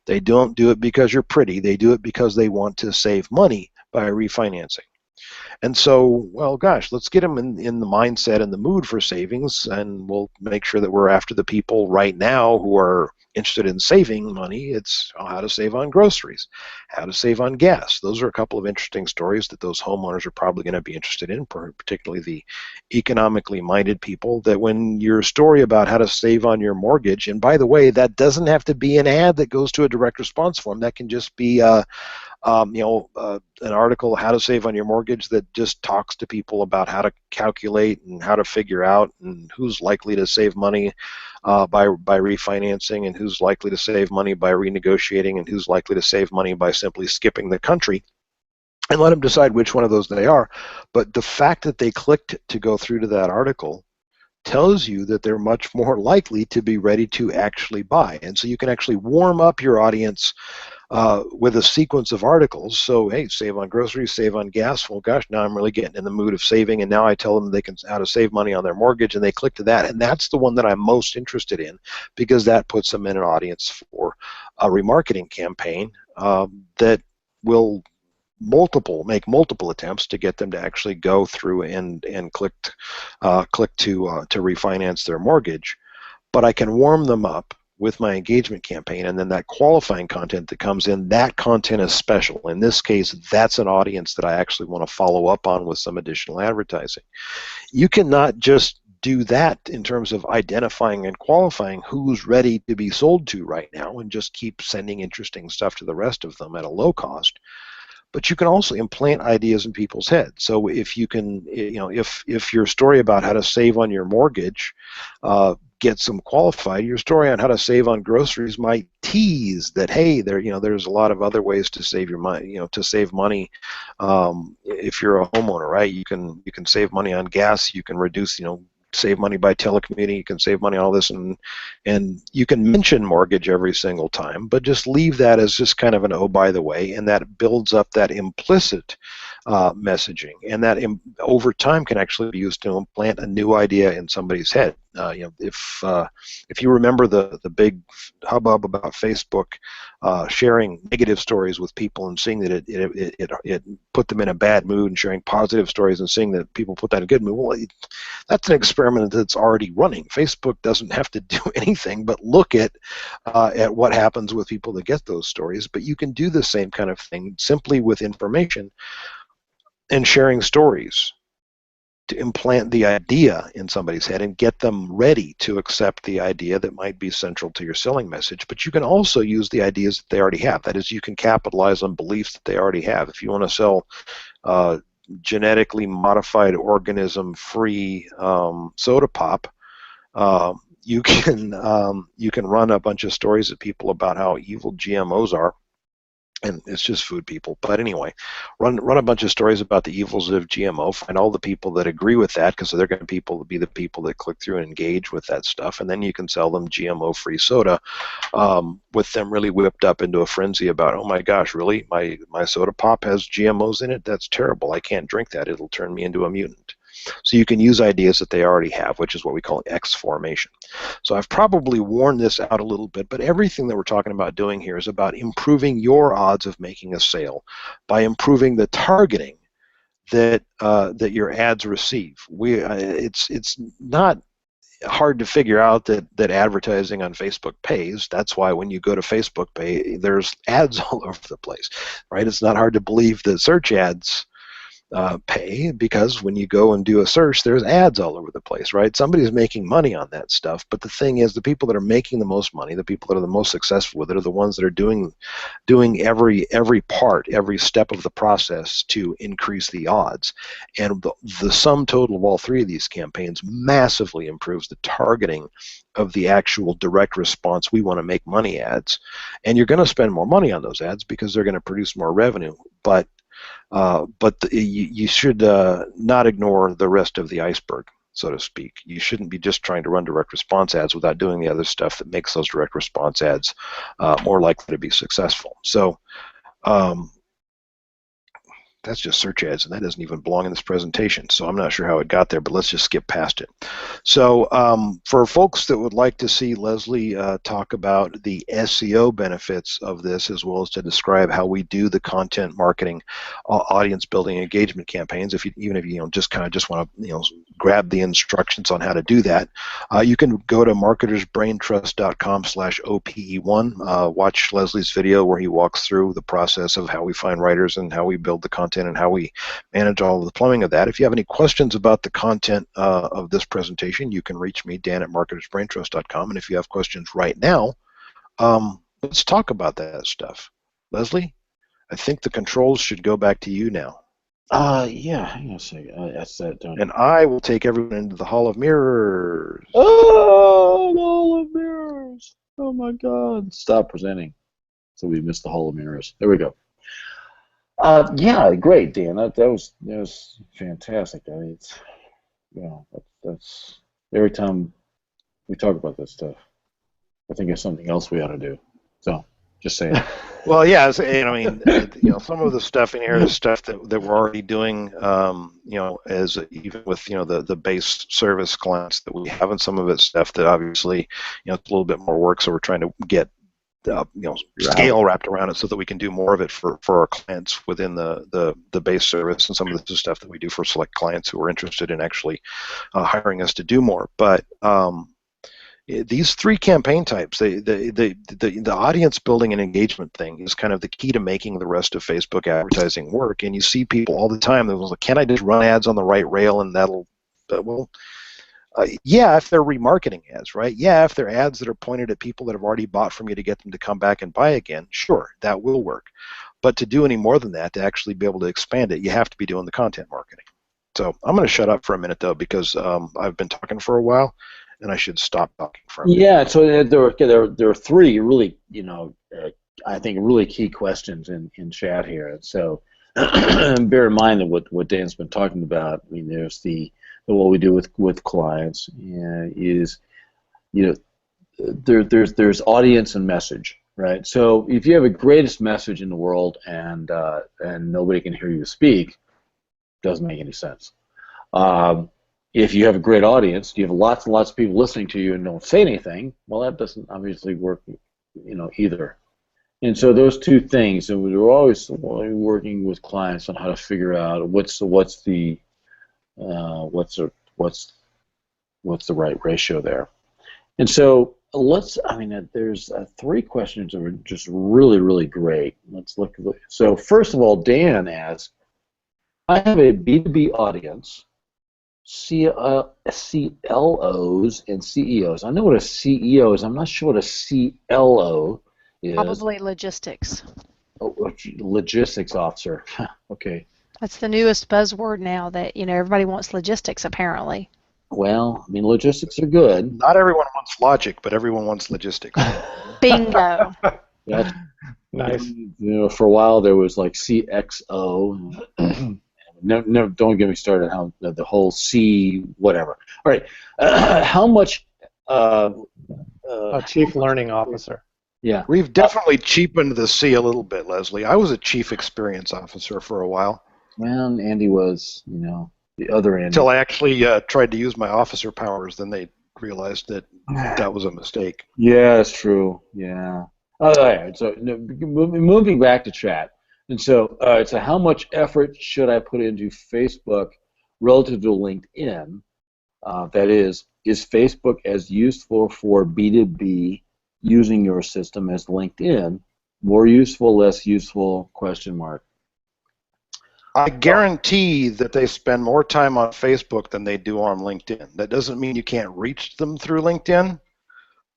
They don't do it because you're pretty. They do it because they want to save money by refinancing. And so, well, gosh, let's get them in the mindset and the mood for savings, and we'll make sure that we're after the people right now who are interested in saving money. It's how to save on groceries, how to save on gas. Those are a couple of interesting stories that those homeowners are probably going to be interested in, particularly the economically minded people, that when your story about how to save on your mortgage, and by the way, that doesn't have to be an ad that goes to a direct response form. That can just be an article, how to save on your mortgage, that just talks to people about how to calculate and how to figure out and who's likely to save money by refinancing, and who's likely to save money by renegotiating, and who's likely to save money by simply skipping the country, and let them decide which one of those they are. But the fact that they clicked to go through to that article tells you that they're much more likely to be ready to actually buy. And so you can actually warm up your audience with a sequence of articles. So, hey, save on groceries, save on gas. Well, gosh, now I'm really getting in the mood of saving, and now I tell them how to save money on their mortgage, and they click to that. And that's the one that I'm most interested in, because that puts them in an audience for a remarketing campaign that will make multiple attempts to get them to actually go through and click to refinance their mortgage. But I can warm them up with my engagement campaign, and then that qualifying content that comes in, that content is special. In this case, that's an audience that I actually want to follow up on with some additional advertising. You cannot just do that in terms of identifying and qualifying who's ready to be sold to right now and just keep sending interesting stuff to the rest of them at a low cost. But you can also implant ideas in people's heads. So if you can, if your story about how to save on your mortgage gets them qualified, your story on how to save on groceries might tease that, hey, there's a lot of other ways to save your money, to save money. If you're a homeowner, right, you can save money on gas, you can reduce, save money by telecommuting, you can save money on all this, and you can mention mortgage every single time, but just leave that as just kind of an oh, by the way, and that builds up that implicit messaging, and that over time can actually be used to implant a new idea in somebody's head. If you remember the big hubbub about Facebook sharing negative stories with people and seeing that it put them in a bad mood, and sharing positive stories and seeing that people put that in a good mood, well, that's an experiment that's already running. Facebook doesn't have to do anything but look at what happens with people that get those stories, but you can do the same kind of thing simply with information and sharing stories to implant the idea in somebody's head and get them ready to accept the idea that might be central to your selling message. But you can also use the ideas that they already have. That is, you can capitalize on beliefs that they already have. If you want to sell genetically modified organism-free soda pop, you can run a bunch of stories at people about how evil GMOs are. And it's just food, people. But anyway, run a bunch of stories about the evils of GMO. Find all the people that agree with that, because they're going to be the people that click through and engage with that stuff. And then you can sell them GMO-free soda, with them really whipped up into a frenzy about, oh my gosh, really? My soda pop has GMOs in it? That's terrible. I can't drink that. It'll turn me into a mutant. So you can use ideas that they already have, which is what we call X formation. So I've probably worn this out a little bit, but everything that we're talking about doing here is about improving your odds of making a sale by improving the targeting that your ads receive. It's not hard to figure out that advertising on Facebook pays. That's why when you go to Facebook pay, there's ads all over the place, right? It's not hard to believe that search ads pay, because when you go and do a search, there's ads all over the place, right? Somebody's making money on that stuff, but the thing is, the people that are making the most money, the people that are the most successful with it, are the ones that are doing every part, every step of the process to increase the odds. And the sum total of all three of these campaigns massively improves the targeting of the actual direct response we want to make money ads. And you're going to spend more money on those ads because they're going to produce more revenue, but you should not ignore the rest of the iceberg, so to speak. You shouldn't be just trying to run direct response ads without doing the other stuff that makes those direct response ads more likely to be successful. So that's just search ads, and that doesn't even belong in this presentation, so I'm not sure how it got there, but let's just skip past it. So for folks that would like to see Leslie talk about the SEO benefits of this, as well as to describe how we do the content marketing, audience building, engagement campaigns, even if you just want to grab the instructions on how to do that, you can go to marketersbraintrust.com/OPE1. Watch Leslie's video where he walks through the process of how we find writers and how we build the content and how we manage all of the plumbing of that. If you have any questions about the content of this presentation, you can reach me, Dan, at marketersbraintrust.com. And if you have questions right now, let's talk about that stuff. Leslie, I think the controls should go back to you now. Yeah, hang on a second. I said, don't. And I will take everyone into the Hall of Mirrors. Oh, the Hall of Mirrors! Oh my God! Stop presenting. So we missed the Hall of Mirrors. There we go. Yeah, great, Dan. That was fantastic. I mean, it's, that's every time we talk about this stuff, I think it's something else we ought to do. So, just saying. Well, yeah, I mean, some of the stuff in here is stuff that we're already doing, as even with the base service clients that we have, and some of it's stuff that obviously, it's a little bit more work. So we're trying to get scale wrapped around it so that we can do more of it for our clients within the base service, and some of this is stuff that we do for select clients who are interested in actually hiring us to do more. But these three campaign types, the audience building and engagement thing is kind of the key to making the rest of Facebook advertising work. And you see people all the time that was like, can I just run ads on the right rail and that'll, yeah, if they're remarketing ads, right? Yeah, if they're ads that are pointed at people that have already bought from you to get them to come back and buy again, sure, that will work. But to do any more than that, to actually be able to expand it, you have to be doing the content marketing. So I'm going to shut up for a minute, though, because I've been talking for a while, and I should stop talking for a minute. Yeah, so there are three really, I think really key questions in chat here. So bear in mind that what Dan's been talking about. I mean, there's what we do with clients is, there's audience and message, right? So if you have a greatest message in the world and nobody can hear you speak, Doesn't make any sense. Um, if you have a great audience, you have lots and lots of people listening to you and don't say anything, well, that doesn't obviously work, either. And so those two things, and we were always working with clients on how to figure out what's the right ratio there. And so there's three questions that were just really, really great. Let's look. So first of all, Dan asks, I have a B2B audience, CLOs and CEOs. I know what a CEO is. I'm not sure what a CLO is. Probably logistics. Oh, logistics officer. Okay. That's the newest buzzword now that, everybody wants logistics apparently. Well, logistics are good. Not everyone wants logic, but everyone wants logistics. Bingo. Yeah. Nice. For a while there was like CXO. No, don't get me started on how the whole C whatever. All right. How much? A chief learning officer. Yeah. We've definitely cheapened the C a little bit, Leslie. I was a chief experience officer for a while. Well, Andy was, the other Andy. Until I actually tried to use my officer powers, then they realized that that was a mistake. Yeah, that's true. Yeah. All right. So moving back to chat, and so so how much effort should I put into Facebook relative to LinkedIn? That is Facebook as useful for B2B using your system as LinkedIn? More useful, less useful? Question mark. I guarantee that they spend more time on Facebook than they do on LinkedIn. That doesn't mean you can't reach them through LinkedIn,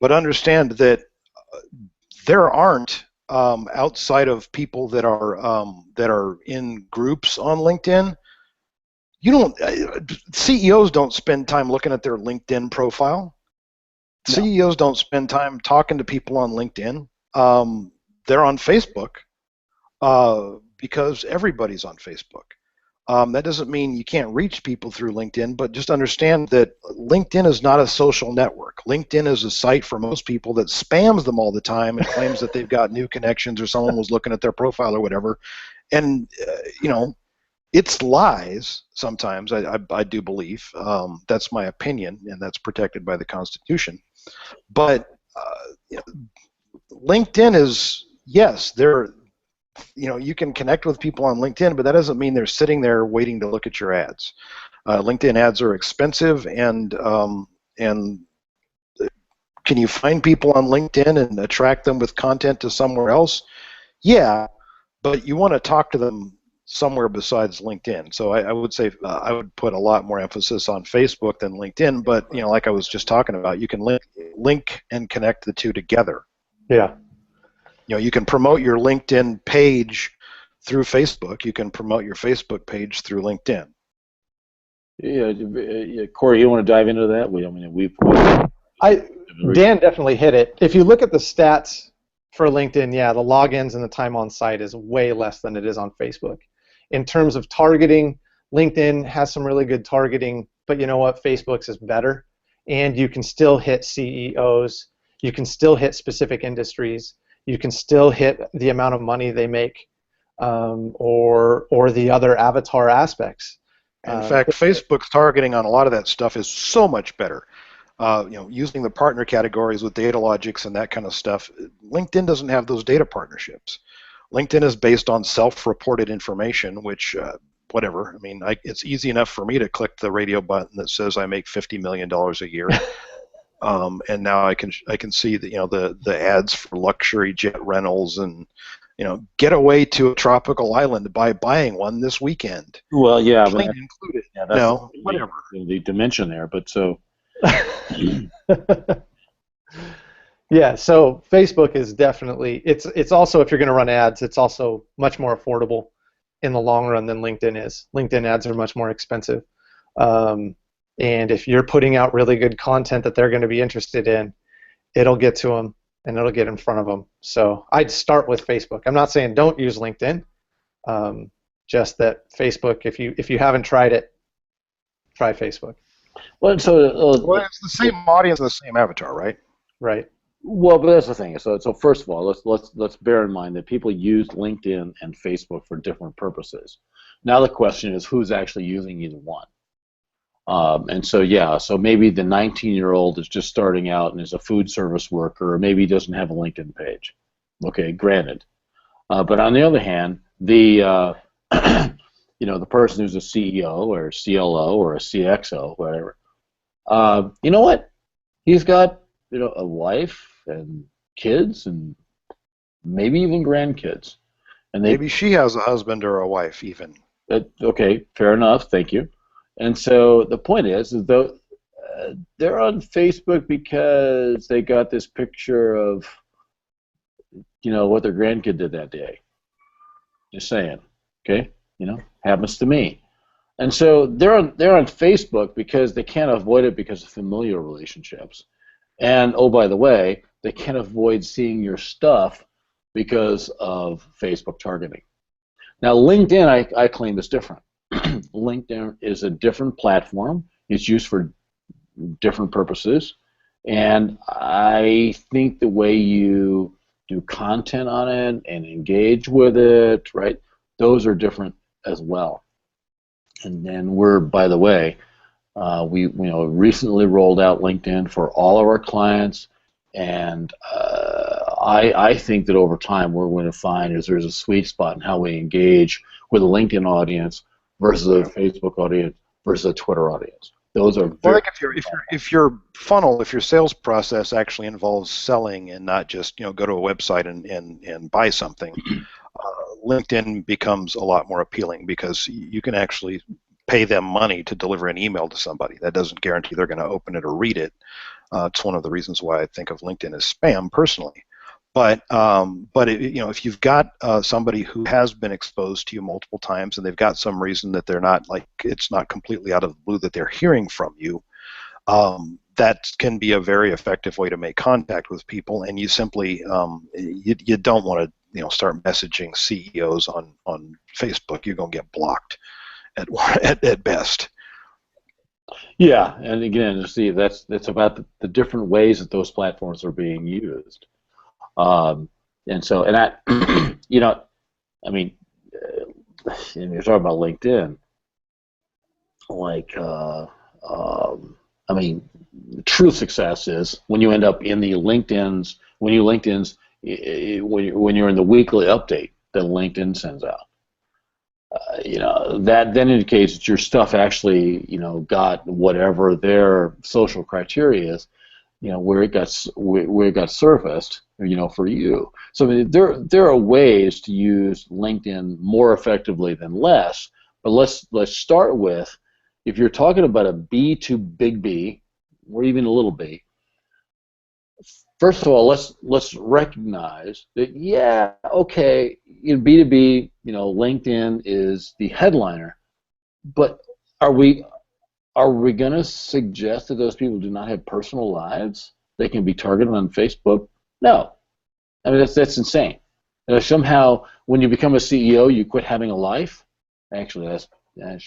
but understand that there aren't outside of people that are in groups on LinkedIn. CEOs don't spend time looking at their LinkedIn profile. No. CEOs don't spend time talking to people on LinkedIn. They're on Facebook. Because everybody's on Facebook. That doesn't mean you can't reach people through LinkedIn, but just understand that LinkedIn is not a social network. LinkedIn is a site for most people that spams them all the time and claims that they've got new connections or someone was looking at their profile or whatever. And, it's lies sometimes, I do believe. That's my opinion, and that's protected by the Constitution. But LinkedIn is, yes, you can connect with people on LinkedIn, but that doesn't mean they're sitting there waiting to look at your ads. LinkedIn ads are expensive, and can you find people on LinkedIn and attract them with content to somewhere else? Yeah, but you want to talk to them somewhere besides LinkedIn. So I would say I would put a lot more emphasis on Facebook than LinkedIn, but like I was just talking about, you can link and connect the two together. Yeah. You can promote your LinkedIn page through Facebook. You can promote your Facebook page through LinkedIn. Yeah, Corey, you want to dive into that? Dan definitely hit it. If you look at the stats for LinkedIn, yeah, the logins and the time on site is way less than it is on Facebook. In terms of targeting, LinkedIn has some really good targeting, but you know what? Facebook's is better, and you can still hit CEOs. You can still hit specific industries. You can still hit the amount of money they make, or the other avatar aspects. In fact, Facebook's targeting on a lot of that stuff is so much better. Using the partner categories with data logics and that kind of stuff. LinkedIn doesn't have those data partnerships. LinkedIn is based on self-reported information, which, whatever. It's easy enough for me to click the radio button that says I make $50 million a year. And now I can see the ads for luxury jet rentals and get away to a tropical island by buying one this weekend. Well, yeah, plane included. Yeah, that's whatever the dimension there, but so. Yeah, so Facebook is definitely it's also, if you're going to run ads, it's also much more affordable in the long run than LinkedIn is. LinkedIn ads are much more expensive. And if you're putting out really good content that they're going to be interested in, it'll get to them and it'll get in front of them. So I'd start with Facebook. I'm not saying don't use LinkedIn, just that Facebook, if you haven't tried it, try Facebook. Well, so it's the same audience and the same avatar, right? Right. Well, but that's the thing. So first of all, let's bear in mind that people use LinkedIn and Facebook for different purposes. Now the question is who's actually using either one. And so, yeah, so maybe the 19-year-old is just starting out and is a food service worker, or maybe he doesn't have a LinkedIn page. Okay, granted. But on the other hand, the the person who's a CEO or a CLO or a CXO, whatever, you know what? He's got a wife and kids and maybe even grandkids, and Maybe she has a husband or a wife even. okay, fair enough, thank you. And so the point is though they're on Facebook because they got this picture of what their grandkid did that day. Just saying, okay, happens to me. And so they're on Facebook because they can't avoid it because of familial relationships. And oh, by the way, they can't avoid seeing your stuff because of Facebook targeting. Now, LinkedIn, I claim, is different. LinkedIn is a different platform. It's used for different purposes. And I think the way you do content on it and engage with it, right, those are different as well. And then by the way, we recently rolled out LinkedIn for all of our clients, and I think that over time we're going to find there's a sweet spot in how we engage with a LinkedIn audience versus a Facebook audience versus a Twitter audience. Those are well, like if your sales process actually involves selling and not just go to a website and buy something, LinkedIn becomes a lot more appealing because you can actually pay them money to deliver an email to somebody. That doesn't guarantee they're going to open it or read it. It's one of the reasons why I think of LinkedIn as spam personally. But if you've got somebody who has been exposed to you multiple times and they've got some reason that they're not, like, it's not completely out of the blue that they're hearing from you, that can be a very effective way to make contact with people. And you simply you don't want to start messaging CEOs on Facebook. You're going to get blocked at best. Yeah, and again, see, that's about the different ways that those platforms are being used. And so, and that, I mean, and you're talking about LinkedIn, like, I mean, true success is when you end up in the LinkedIn's, when you're in the weekly update that LinkedIn sends out. That then indicates that your stuff actually, got whatever their social criteria is, where it got surfaced, for you. So I mean, there are ways to use LinkedIn more effectively than less. But let's start with, if you're talking about a B to big B, or even a little b, first of all, let's recognize that, yeah, okay, B2B, LinkedIn is the headliner, but are we going to suggest that those people do not have personal lives? They can be targeted on Facebook? No. I mean, that's insane. Somehow, when you become a CEO, you quit having a life? Actually,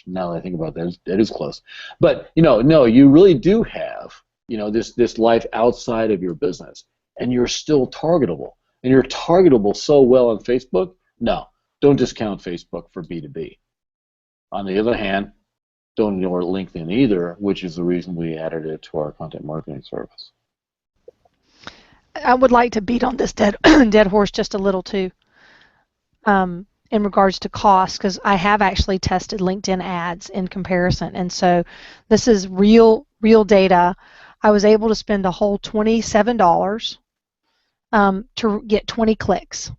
now that I think about that, that is close. But, no, you really do have, this life outside of your business, and you're still targetable. And you're targetable so well on Facebook? No, don't discount Facebook for B2B. On the other hand, don't ignore LinkedIn either, which is the reason we added it to our content marketing service. I would like to beat on this dead horse just a little too, in regards to cost, because I have actually tested LinkedIn ads in comparison, and so this is real data. I was able to spend a whole $27 to get 20 clicks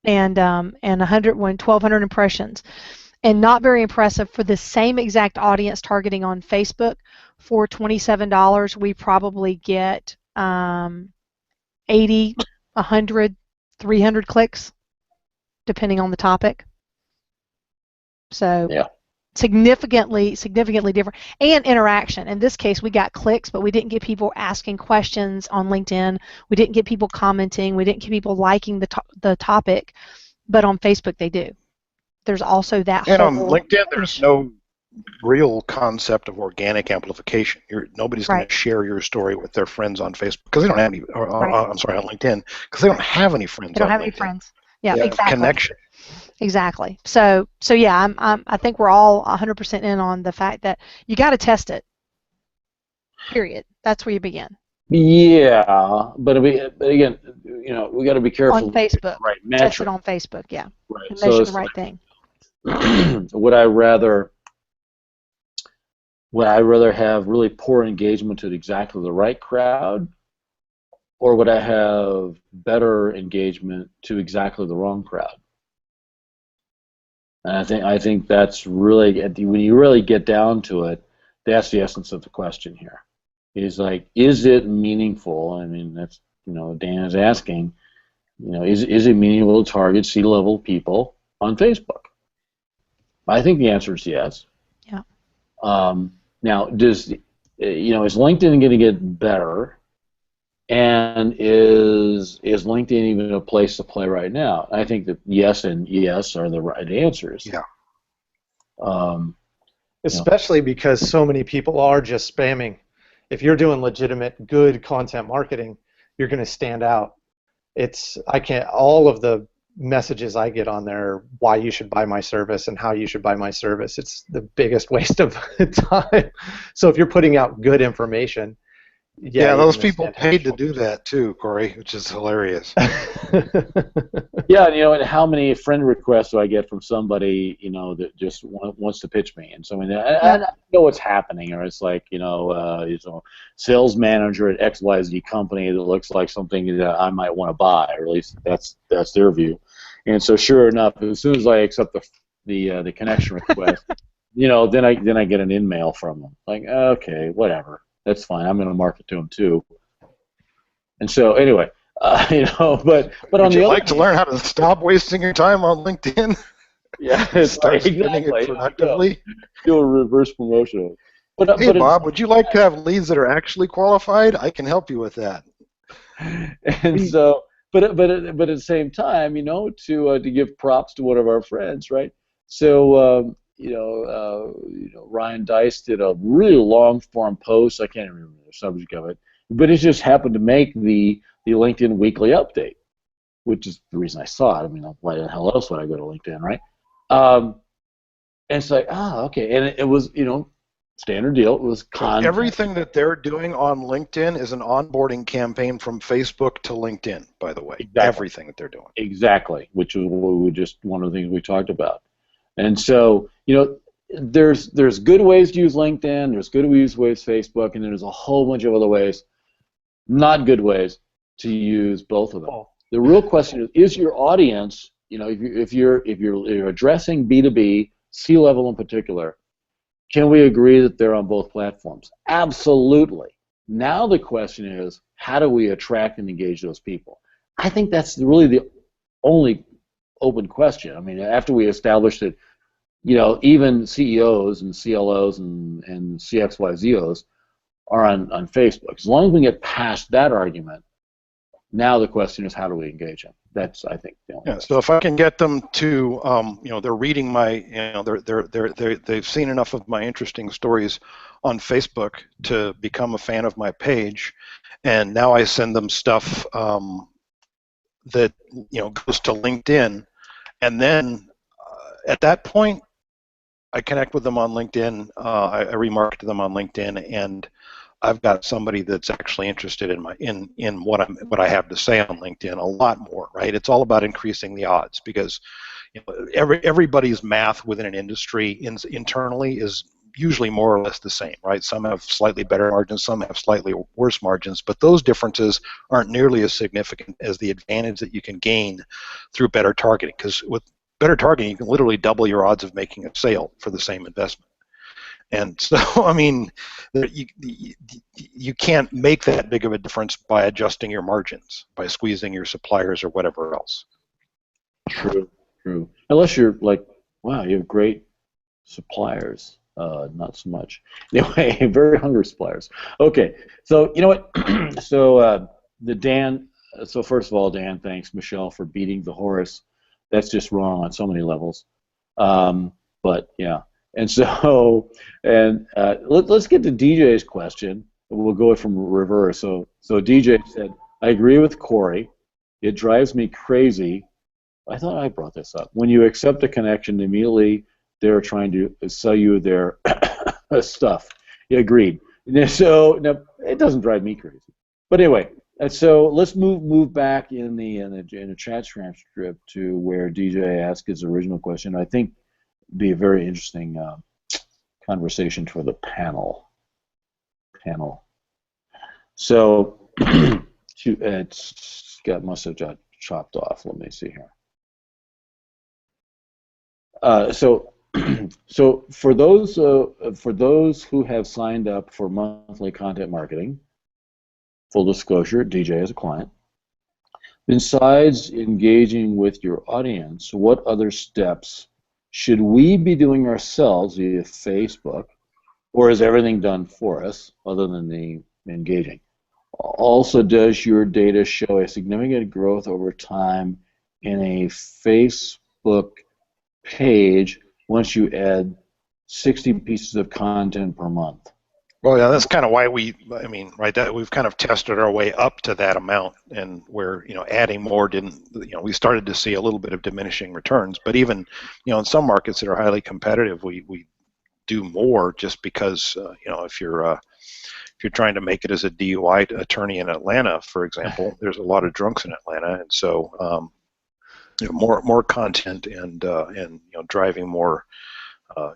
and 1,200 impressions. And not very impressive for the same exact audience targeting on Facebook. For $27, we probably get 80, 100, 300 clicks, depending on the topic. So yeah, significantly different. And interaction. In this case, we got clicks, but we didn't get people asking questions on LinkedIn. We didn't get people commenting. We didn't get people liking the topic. But on Facebook, they do. There's also that. And on LinkedIn, there's no real concept of organic amplification. Nobody's going to share your story with their friends on Facebook because they don't have any. I'm sorry, on LinkedIn, because they don't have any friends. They don't have any friends. Yeah, Yeah, exactly. connection. Exactly. So yeah, I think we're all 100% in on the fact that you got to test it. Period. That's where you begin. Yeah, but again, we got to be On careful with the Facebook. right Test it metric, on Facebook, yeah. right? And So measure the it's right thing. like, would I rather have really poor engagement to exactly the right crowd, or would I have better engagement to exactly the wrong crowd? And I think that's really, when you really get down to it, that's the essence of the question here. Is like, is it meaningful? I mean, that's, Dan is asking, is it meaningful to target C-level people on Facebook? I think the answer is yes. Yeah. Now, is LinkedIn going to get better? And is LinkedIn even a place to play right now? I think that yes and yes are the right answers. Yeah. Especially because so many people are just spamming. If you're doing legitimate, good content marketing, you're going to stand out. All of the messages I get on there, why you should buy my service and how you should buy my service, it's the biggest waste of time. So if you're putting out good information, Yeah, you're those gonna people stand paid to out. do that too, Corey, which is hilarious. Yeah, and how many friend requests do I get from somebody, that just wants to pitch me? And so, I know what's happening, or it's like, sales manager at XYZ company that looks like something that I might want to buy, or at least that's their view. And so, sure enough, as soon as I accept the connection request, then I get an in-mail from them, like, okay, whatever, that's fine. I'm going to market to them too. And so, anyway. But Would on the you other like to learn how to stop wasting your time on LinkedIn? Yeah, Start spending exactly. it productively. Do a reverse promotion. But Hey, but it's Bob, would you like to have leads that are actually qualified? I can help you with that. and so but at the same time, to give props to one of our friends, right? So Ryan Dice did a really long form post. I can't remember the subject of it, but it just happened to make the LinkedIn weekly update, which is the reason I saw it. I mean, why the hell else would I go to LinkedIn, right? And it's like, okay. And it was, standard deal. It was So content. everything that they're doing on LinkedIn is an onboarding campaign from Facebook to LinkedIn, by the way. Exactly. Everything that they're doing. Exactly, which is one of the things we talked about. And so, there's good ways to use LinkedIn, there's good ways to use Facebook, and there's a whole bunch of other ways, not good ways, to use both of them. The real question is your audience, if you're addressing B2B, C-level in particular, can we agree that they're on both platforms? Absolutely. Now the question is, how do we attract and engage those people? I think that's really the only open question. I mean, after we established that, even CEOs and CLOs and CXYZOs are on Facebook. As long as we get past that argument, now the question is, how do we engage them? That's, I think, the only question. So if I can get them to, they're reading my, they've seen enough of my interesting stories on Facebook to become a fan of my page, and now I send them stuff that goes to LinkedIn, and then at that point, I connect with them on LinkedIn. I remarket to them on LinkedIn, and I've got somebody that's actually interested in what I have to say on LinkedIn a lot more, right? It's all about increasing the odds, because everybody's math within an industry internally is usually more or less the same, right? Some have slightly better margins, some have slightly worse margins, but those differences aren't nearly as significant as the advantage that you can gain through better targeting, because with better targeting, you can literally double your odds of making a sale for the same investment. And so, I mean, you can't make that big of a difference by adjusting your margins, by squeezing your suppliers or whatever else. True. Unless you're like, wow, you have great suppliers. Not so much. Anyway, very hungry suppliers. Okay, so you know what? So So first of all, Dan, thanks, Michelle, for beating the horse. That's just wrong on so many levels. But yeah. And so, let's get to DJ's question. We'll go from reverse. So DJ said, I agree with Corey. It drives me crazy I thought I brought this up. When you accept a connection, immediately they're trying to sell you their stuff. Yeah, agreed. So now, it doesn't drive me crazy. But anyway, and so let's move back in the chat transcript to where DJ asked his original question. I think be a very interesting conversation for the panel. So must have got chopped off. Let me see here. So for those who have signed up for monthly content marketing, full disclosure, DJ is a client. Besides engaging with your audience, what other steps should we be doing ourselves via Facebook, or is everything done for us other than the engaging? Also, does your data show a significant growth over time in a Facebook page once you add 60 pieces of content per month? Well, yeah, that's kind of why that we've kind of tested our way up to that amount, and where adding more didn't, we started to see a little bit of diminishing returns. But even in some markets that are highly competitive, we do more just because if you're trying to make it as a DUI attorney in Atlanta, for example, there's a lot of drunks in Atlanta, and so more content and driving more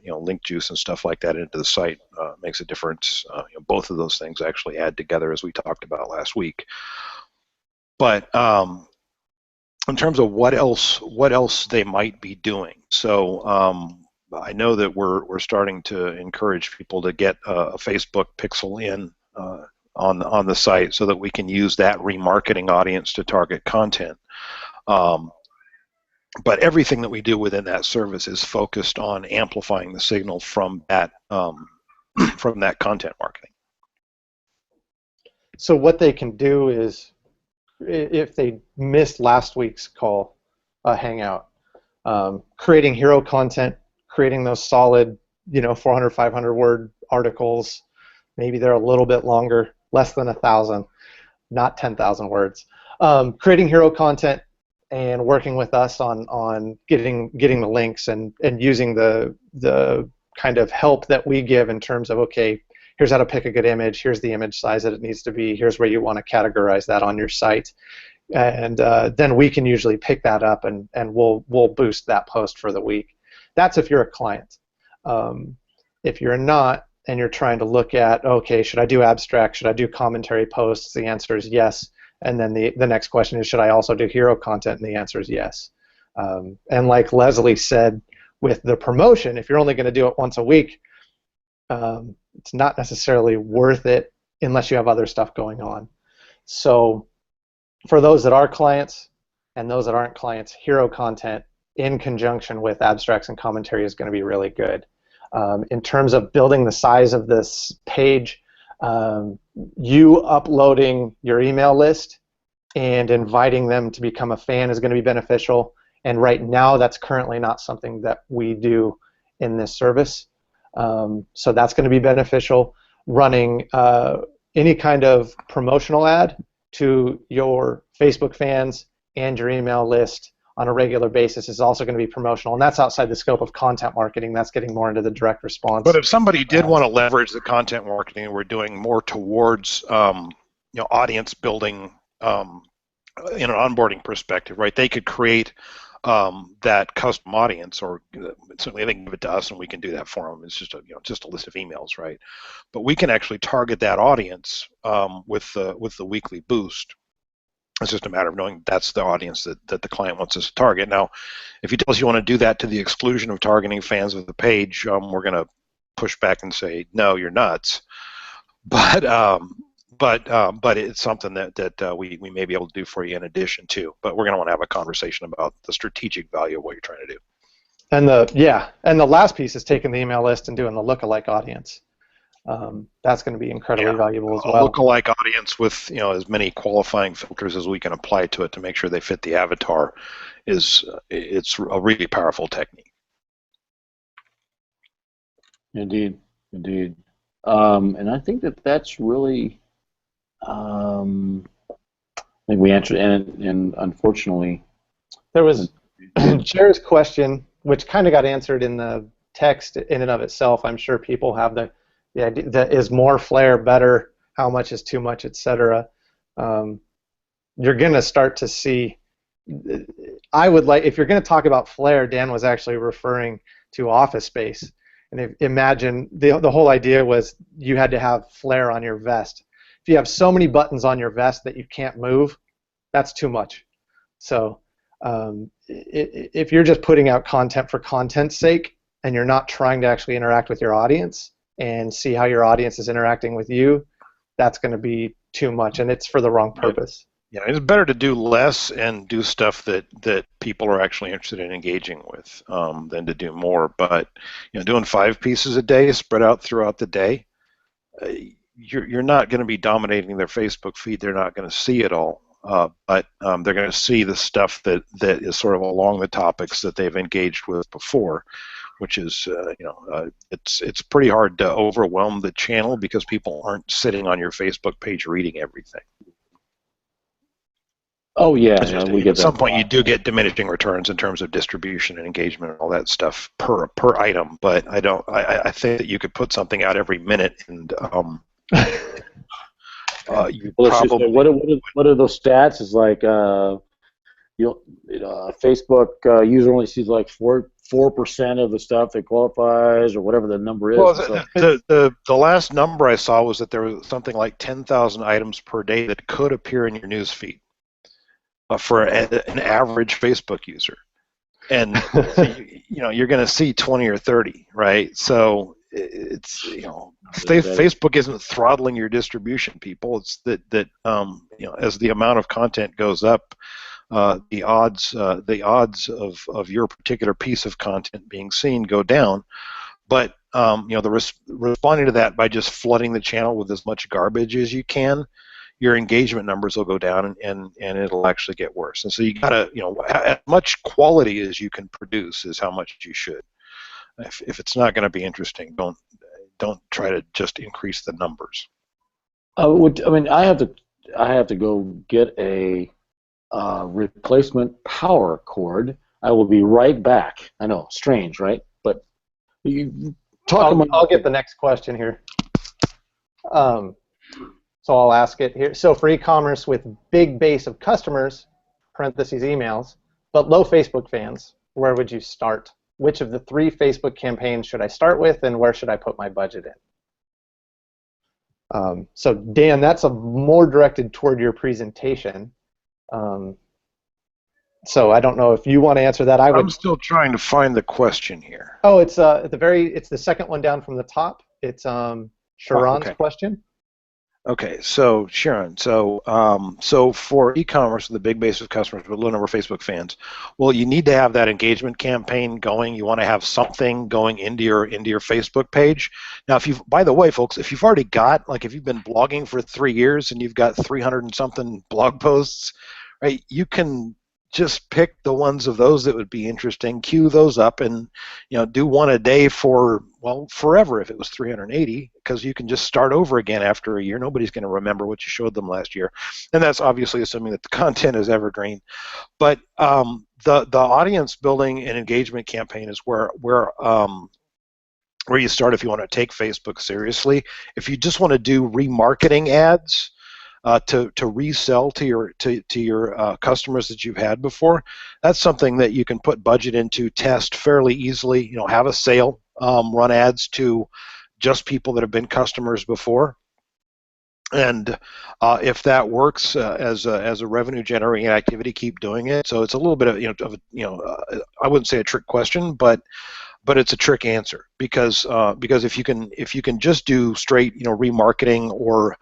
link juice and stuff like that into the site makes a difference. Both of those things actually add together, as we talked about last week. But in terms of what else they might be doing, so I know that we're starting to encourage people to get a Facebook pixel in on the site so that we can use that remarketing audience to target content. But everything that we do within that service is focused on amplifying the signal from that content marketing. So what they can do is, if they missed last week's call, hangout, creating hero content, creating those solid, 400, 500 word articles. Maybe they're a little bit longer, less than 1,000, not 10,000 words. Creating hero content and working with us on getting the links and using the kind of help that we give in terms of, okay, here's how to pick a good image, here's the image size that it needs to be, here's where you want to categorize that on your site, and then we can usually pick that up and we'll boost that post for the week. That's if you're a client. If you're not and you're trying to look at, okay, should I do abstract, should I do commentary posts, the answer is yes. And then the next question is, should I also do hero content? And the answer is yes. And like Leslie said, with the promotion, if you're only going to do it once a week, it's not necessarily worth it unless you have other stuff going on. So for those that are clients and those that aren't clients, hero content in conjunction with abstracts and commentary is going to be really good. In terms of building the size of this page, you uploading your email list and inviting them to become a fan is going to be beneficial. And right now, that's currently not something that we do in this service. So that's going to be beneficial. Running any kind of promotional ad to your Facebook fans and your email list on a regular basis is also going to be promotional, and that's outside the scope of content marketing. That's getting more into the direct response. But if somebody did want to leverage the content marketing, we're doing more towards audience building in an onboarding perspective, right? They could create that custom audience, or certainly they can give it to us, and we can do that for them. It's just a list of emails, right? But we can actually target that audience with the weekly boost. It's just a matter of knowing that's the audience that the client wants us to target. Now, if you tell us you want to do that to the exclusion of targeting fans of the page, we're going to push back and say, no, you're nuts. But it's something that we may be able to do for you in addition to. But we're going to want to have a conversation about the strategic value of what you're trying to do. And the last piece is taking the email list and doing the lookalike audience. That's going to be incredibly valuable as well. A lookalike audience with as many qualifying filters as we can apply to it to make sure they fit the avatar it's a really powerful technique. Indeed. And I think that's really. I think we answered, and unfortunately, there was Chair's question, which kind of got answered in the text in and of itself. I'm sure people have the idea that is more flare better, how much is too much, etc. You're going to start to see. I would like, if you're going to talk about flare, Dan was actually referring to Office Space. And imagine the whole idea was you had to have flare on your vest. If you have so many buttons on your vest that you can't move, that's too much. So if you're just putting out content for content's sake and you're not trying to actually interact with your audience and see how your audience is interacting with you, that's going to be too much, and it's for the wrong purpose. Yeah, it's better to do less and do stuff that people are actually interested in engaging with than to do more. But doing 5 pieces a day spread out throughout the day, you're not going to be dominating their Facebook feed. They're not going to see it all, but they're going to see the stuff that is sort of along the topics that they've engaged with before, which is it's pretty hard to overwhelm the channel because people aren't sitting on your Facebook page reading everything. Oh yeah, we get at some that. point you do get diminishing returns in terms of distribution and engagement and all that stuff per item, but I think that you could put something out every minute and you probably what are those stats? It's like Facebook user only sees like 4% of the stuff that qualifies or whatever the number is. Well, so, the last number I saw was that there was something like 10,000 items per day that could appear in your news feed. For an average Facebook user, and so you're going to see 20 or 30, right? So it's Facebook isn't throttling your distribution, people. It's that as the amount of content goes up, the odds of your particular piece of content being seen go down. But responding to that by just flooding the channel with as much garbage as you can, your engagement numbers will go down and it'll actually get worse. And so you gotta, as much quality as you can produce is how much you should. If it's not going to be interesting, don't try to just increase the numbers. I have to go get a replacement power cord. I will be right back. I know, strange, right? But you talk about. I'll get the next question here. So I'll ask it here. So for e-commerce with big base of customers, parentheses emails, but low Facebook fans, where would you start? Which of the 3 Facebook campaigns should I start with, and where should I put my budget in? So Dan, that's more directed toward your presentation. So I don't know if you want to answer that. I'm still trying to find the question here. Oh, it's it's the second one down from the top. It's Sharon's question. Okay, so Sharon, so for e-commerce with a big base of customers with a low number of Facebook fans, well, you need to have that engagement campaign going. You want to have something going into your Facebook page. Now, by the way, folks, if you've already got, like, if you've been blogging for 3 years and you've got 300 and something blog posts, right? You can just pick the ones of those that would be interesting, queue those up, and do one a day for, well, forever if it was 380, because you can just start over again after a year. Nobody's going to remember what you showed them last year, and that's obviously assuming that the content is evergreen. But the audience building and engagement campaign is where you start if you want to take Facebook seriously. If you just want to do remarketing ads, to resell to your customers that you've had before, that's something that you can put budget into, test fairly easily. Have a sale, run ads to just people that have been customers before, and if that works as a revenue generating activity, keep doing it. So it's a little bit of I wouldn't say a trick question, but it's a trick answer, because if you can just do straight remarketing or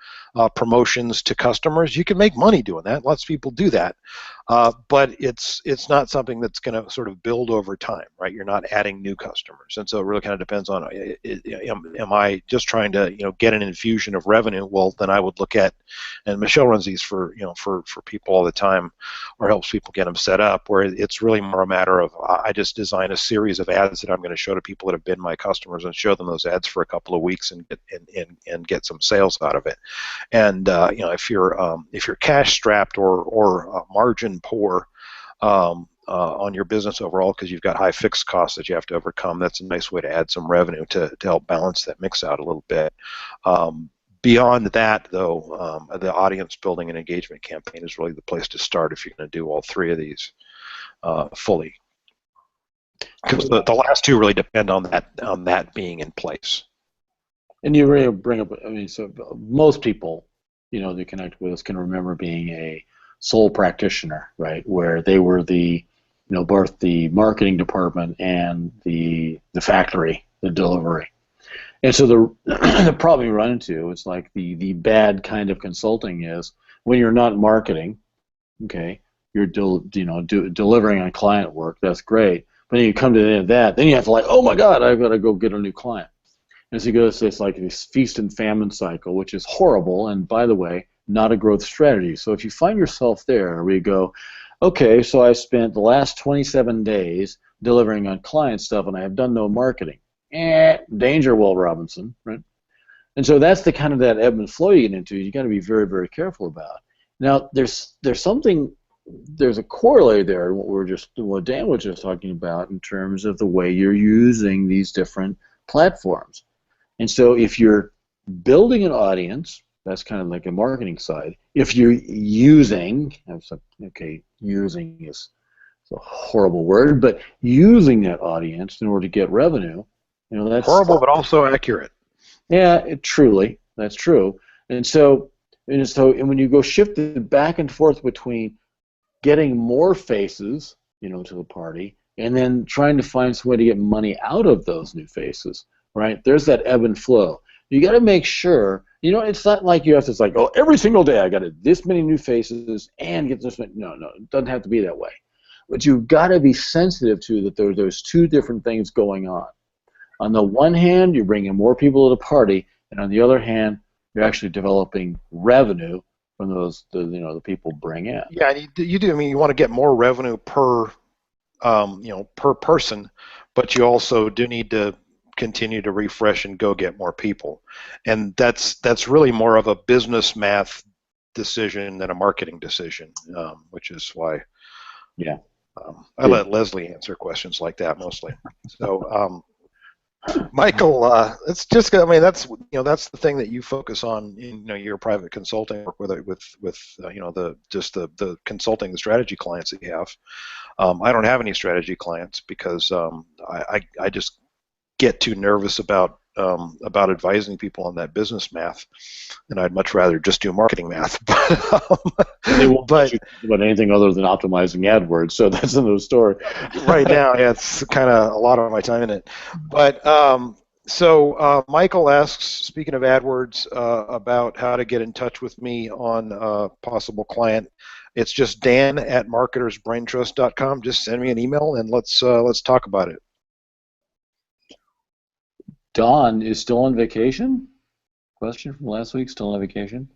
promotions to customers, you can make money doing that. Lots of people do that, but it's not something that's going to sort of build over time, right? You're not adding new customers, and so it really kind of depends on am I just trying to get an infusion of revenue? Well, then I would look at, and Michelle runs these for people all the time, or helps people get them set up, where it's really more a matter of I just design a series of ads that I'm going to show to people that have been my customers, and show them those ads for a couple of weeks and get some sales out of it. And if you're cash strapped or margin poor, on your business overall because you've got high fixed costs that you have to overcome. That's a nice way to add some revenue to help balance that mix out a little bit. Beyond that, though, the audience building and engagement campaign is really the place to start if you're going to do all three of these fully. Because the last two really depend on that being in place. And you really bring up, I mean, so most people, that connect with us can remember being a sole practitioner, right, where they were the, both the marketing department and the factory, the delivery. And so the problem you run into is like the bad kind of consulting is when you're not marketing, okay, you're delivering on client work, that's great. But then you come to the end of that, then you have to like, oh my God, I've got to go get a new client. And so you go to this like this feast and famine cycle, which is horrible, and by the way, not a growth strategy. So if you find yourself there, where you go, okay, so I spent the last 27 days delivering on client stuff, and I have done no marketing. Danger, Will Robinson, right? And so that's the kind of that ebb and flow you get into. You got to be very, very careful about. Now, there's a corollary there. What Dan was just talking about in terms of the way you're using these different platforms. And so if you're building an audience, that's kind of like a marketing side. If you're using, using is a horrible word, but using that audience in order to get revenue, that's horrible, but also accurate. Yeah, truly, that's true. And when you go shift it back and forth between getting more faces, to the party, and then trying to find some way to get money out of those new faces, right? There's that ebb and flow. You got to make sure, it's not like you have to, like, oh, every single day I got this many new faces and get this many. No, it doesn't have to be that way. But you've got to be sensitive to that there's two different things going on. On the one hand, you're bringing more people to the party, and on the other hand, you're actually developing revenue from those, the people bring in. Yeah, you do. I mean, you want to get more revenue per person, but you also do need to continue to refresh and go get more people, and that's really more of a business math decision than a marketing decision, which is why. Yeah. I let Leslie answer questions like that mostly. So. Michael, it's just, I mean, that's the thing that you focus on in your private consulting work with the consulting, the strategy clients that you have. I don't have any strategy clients because I just get too nervous about advising people on that business math, and I'd much rather just do marketing math. They won't but about anything other than optimizing AdWords, so that's another story. Right now, yeah, it's kind of a lot of my time in it. But so Michael asks, speaking of AdWords, about how to get in touch with me on a possible client. It's just dan@marketersbraintrust.com. Just send me an email and let's talk about it. Don is still on vacation? Question from last week, still on vacation?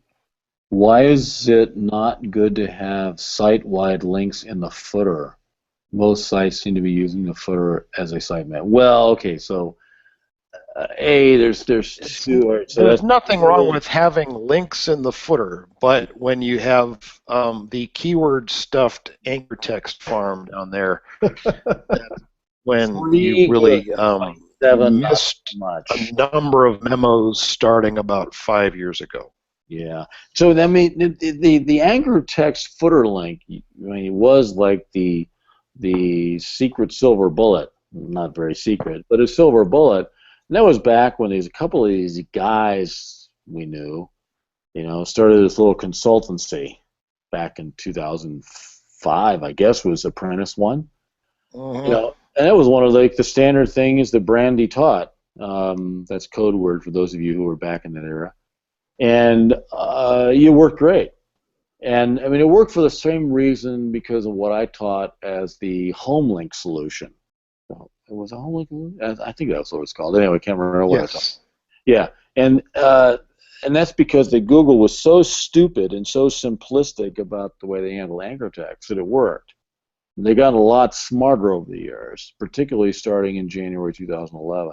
Why is it not good to have site-wide links in the footer? Most sites seem to be using the footer as a sitemap. Well, okay, so there's two. So there's nothing wrong with having links in the footer, but when you have the keyword stuffed anchor text farm down there, when you really missed a number of memos starting about 5 years ago. Yeah. So I mean, the anchor text footer link, I mean, it was like the secret silver bullet. Not very secret, but a silver bullet. And that was back when there's a couple of these guys we knew, started this little consultancy back in 2005, I guess, was Apprentice One. Mm-hmm. And that was one of the standard things that Brandy taught. That's code word for those of you who were back in that era. And it worked great. And I mean, it worked for the same reason because of what I taught as the home link solution. So it was a home link. I think that's what it's called. Anyway, I can't remember what I taught. Yeah, and that's because the Google was so stupid and so simplistic about the way they handle anchor text that it worked. And they got a lot smarter over the years, particularly starting in January 2011.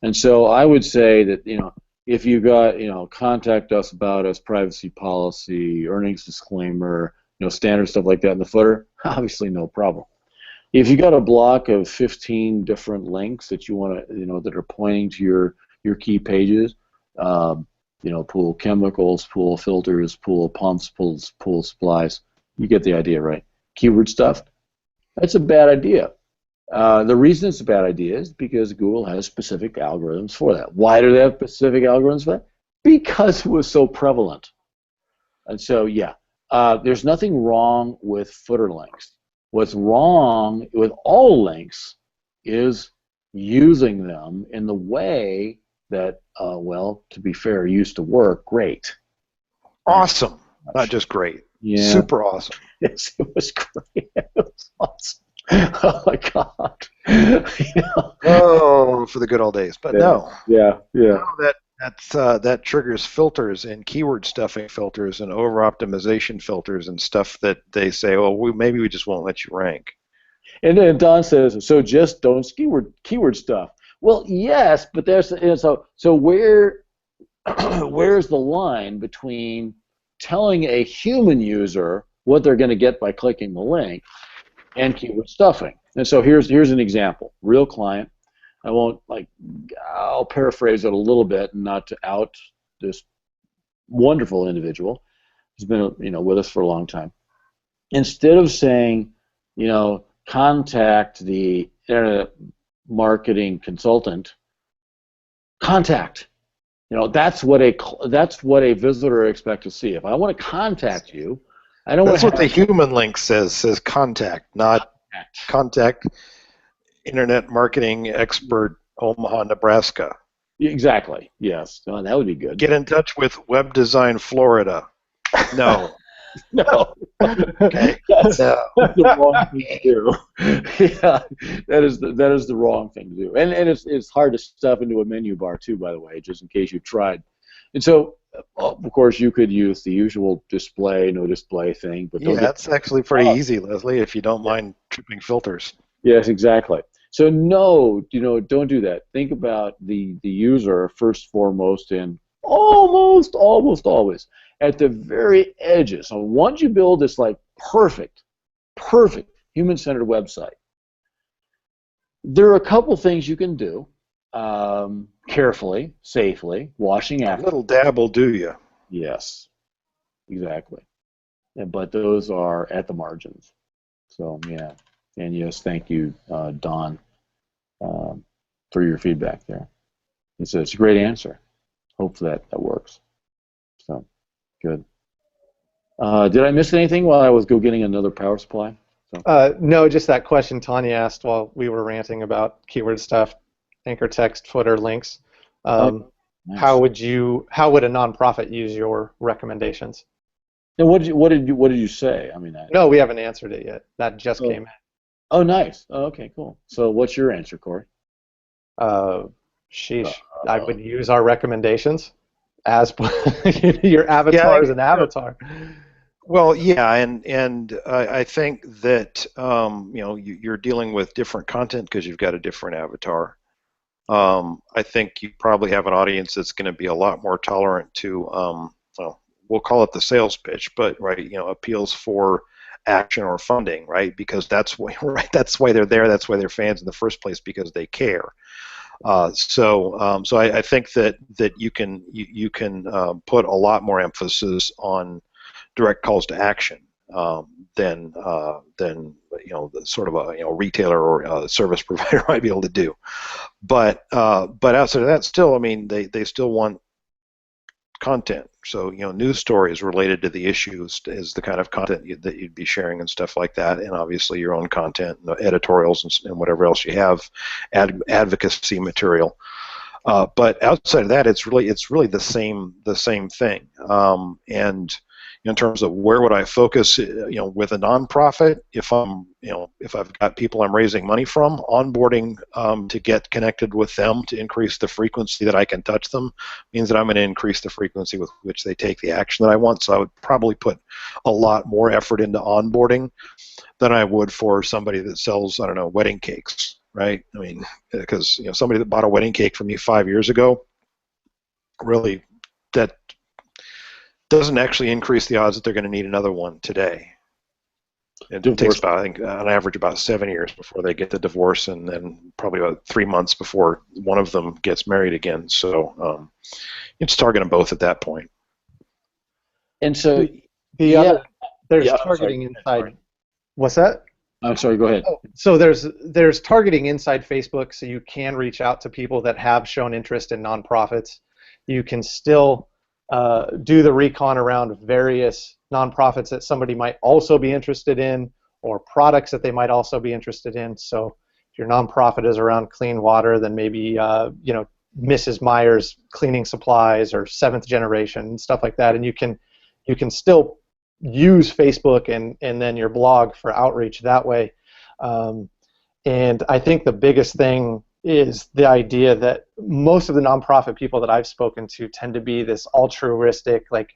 And so I would say that if you got, contact us about us, privacy policy, earnings disclaimer, standard stuff like that in the footer, obviously no problem. if you got a block of 15 different links that you want to, that are pointing to your key pages, pool chemicals, pool filters, pool pumps, pool supplies, you get the idea, right? Keyword stuff, that's a bad idea. The reason it's a bad idea is because Google has specific algorithms for that. Why do they have specific algorithms for that? Because it was so prevalent. And so, yeah, there's nothing wrong with footer links. What's wrong with all links is using them in the way that, well, to be fair, used to work great. Awesome. Not just great. Yeah. Super awesome. Yes, it was great. It was awesome. Oh my God. Oh, for the good old days. But no. Yeah. No, that triggers filters and keyword stuffing filters and over optimization filters and stuff that they say, oh, maybe we just won't let you rank. And then Don says, so just don't keyword stuff. Well, yes, but there's so where's the line between telling a human user what they're going to get by clicking the link and keyword stuffing? And so here's an example. Real client. I'll paraphrase it a little bit, and not to out this wonderful individual who's been with us for a long time. Instead of saying, contact the internet marketing consultant, contact. That's what a visitor expects to see. If I want to contact you, I don't. That's what the human link says contact, not contact internet marketing expert Omaha, Nebraska. Exactly. Yes. Oh, that would be good. Get in touch with Web Design Florida. No. No. Okay. That's No. the wrong thing to do. Yeah, that is the wrong thing to do. And it's hard to stuff into a menu bar too, by the way, just in case you tried. And so, of course, you could use the usual no display thing, but that's actually pretty easy, Leslie, if you don't mind tripping filters. Yes, exactly. So no, don't do that. Think about the user first, foremost, and almost always at the very edges. So once you build this perfect human-centered website, there are a couple things you can do carefully, safely, washing after. A little dab will do you. Yes, exactly. But those are at the margins. So yeah, and yes, thank you, Don, for your feedback there. It's a great answer. Hopefully that works. So good. Did I miss anything while I was getting another power supply? So. No, just that question Tanya asked while we were ranting about keyword stuff, anchor text, footer, links. Nice. How would a nonprofit use your recommendations? And what did you say? I mean, no, we haven't answered it yet. That just came in. Oh, nice. Oh, okay, cool. So what's your answer, Corey? Sheesh. I would use our recommendations as your avatar is an avatar. Well, yeah, and I think that you're dealing with different content because you've got a different avatar. I think you probably have an audience that's going to be a lot more tolerant to, we'll call it the sales pitch, but appeals for action or funding, right? Because that's why they're there. That's why they're fans in the first place, because they care. So I think that you can put a lot more emphasis on direct calls to action than sort of a retailer or a service provider might be able to do. But outside of that, still, I mean, they still want content. So news stories related to the issues is the kind of content that you'd be sharing and stuff like that, and obviously your own content, editorials and whatever else you have, advocacy material. But outside of that, it's really the same thing. And in terms of where would I focus, with a nonprofit, if I've got people I'm raising money from, onboarding to get connected with them to increase the frequency that I can touch them means that I'm going to increase the frequency with which they take the action that I want. So I would probably put a lot more effort into onboarding than I would for somebody that sells, I don't know, wedding cakes, right? I mean, because somebody that bought a wedding cake from me 5 years ago, really, that doesn't actually increase the odds that they're going to need another one today. It takes Divorce. about, I think, on average about 7 years before they get the divorce, and then probably about 3 months before one of them gets married again. So it's targeting both at that point. And so, The yeah, other, there's yeah. I'm sorry. targeting inside. What's that? I'm sorry. Go ahead. Oh, so there's targeting inside Facebook, so you can reach out to people that have shown interest in nonprofits. You can still do the recon around various nonprofits that somebody might also be interested in, or products that they might also be interested in. So if your nonprofit is around clean water, then maybe Mrs. Meyer's cleaning supplies or Seventh Generation and stuff like that, and you can still use Facebook and then your blog for outreach that way. And I think the biggest thing is the idea that most of the nonprofit people that I've spoken to tend to be this altruistic, like,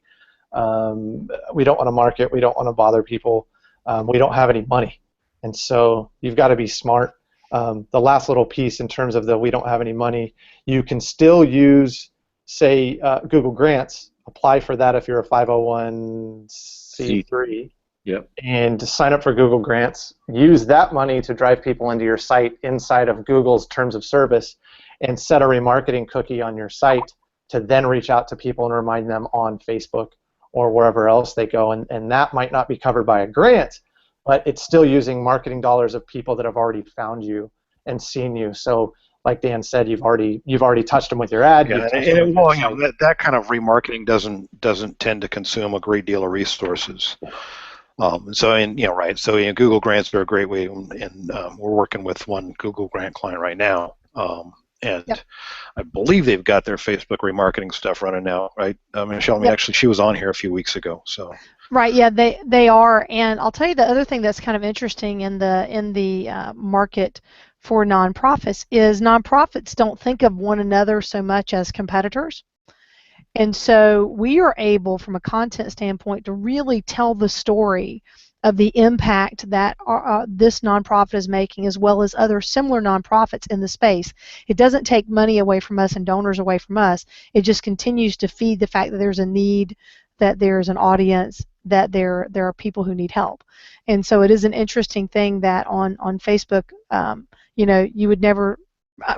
we don't want to market, we don't want to bother people, we don't have any money. And so you've got to be smart. The last little piece in terms of the we don't have any money, you can still use, say, Google Grants, apply for that if you're a 501c3. Yep. And sign up for Google Grants. Use that money to drive people into your site inside of Google's terms of service, and set a remarketing cookie on your site to then reach out to people and remind them on Facebook or wherever else they go. And that might not be covered by a grant, but it's still using marketing dollars of people that have already found you and seen you. So like Dan said, you've already touched them with your ad. Yeah, that kind of remarketing doesn't tend to consume a great deal of resources. So Google Grants are a great way, and we're working with one Google Grant client right now, and Yep. I believe they've got their Facebook remarketing stuff running now, right? Michelle, Yep. actually, she was on here a few weeks ago, so. Right, yeah, they are, and I'll tell you the other thing that's kind of interesting in the market for nonprofits is nonprofits don't think of one another so much as competitors, and so we are able, from a content standpoint, to really tell the story of the impact that this nonprofit is making, as well as other similar nonprofits in the space. It doesn't take money away from us and donors away from us. It just continues to feed the fact that there's a need, that there's an audience, that there are people who need help. And so it is an interesting thing that on Facebook, you would never,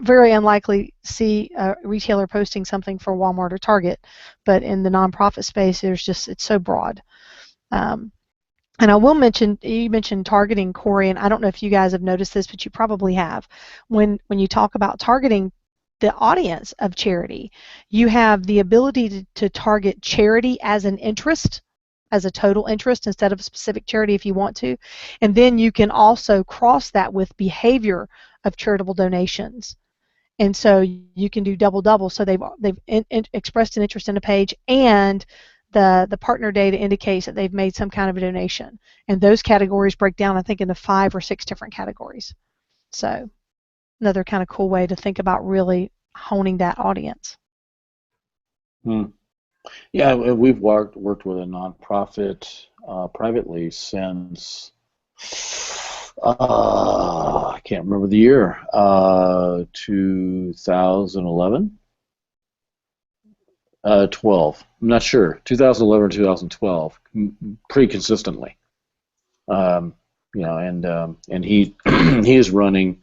very unlikely, see a retailer posting something for Walmart or Target, but in the nonprofit space, it's so broad. And I will mention, you mentioned targeting, Corey, and I don't know if you guys have noticed this, but you probably have. When you talk about targeting the audience of charity, you have the ability to target charity as an interest, as a total interest, instead of a specific charity if you want to. And then you can also cross that with behavior of charitable donations. And so you can do double. So they've expressed an interest in a page, and the partner data indicates that they've made some kind of a donation. And those categories break down, I think, into 5 or 6 different categories. So another kind of cool way to think about really honing that audience. Yeah, we've worked with a nonprofit privately since I can't remember the year, 2011, 12. I'm not sure, 2011 or 2012, pretty consistently. And he he is running,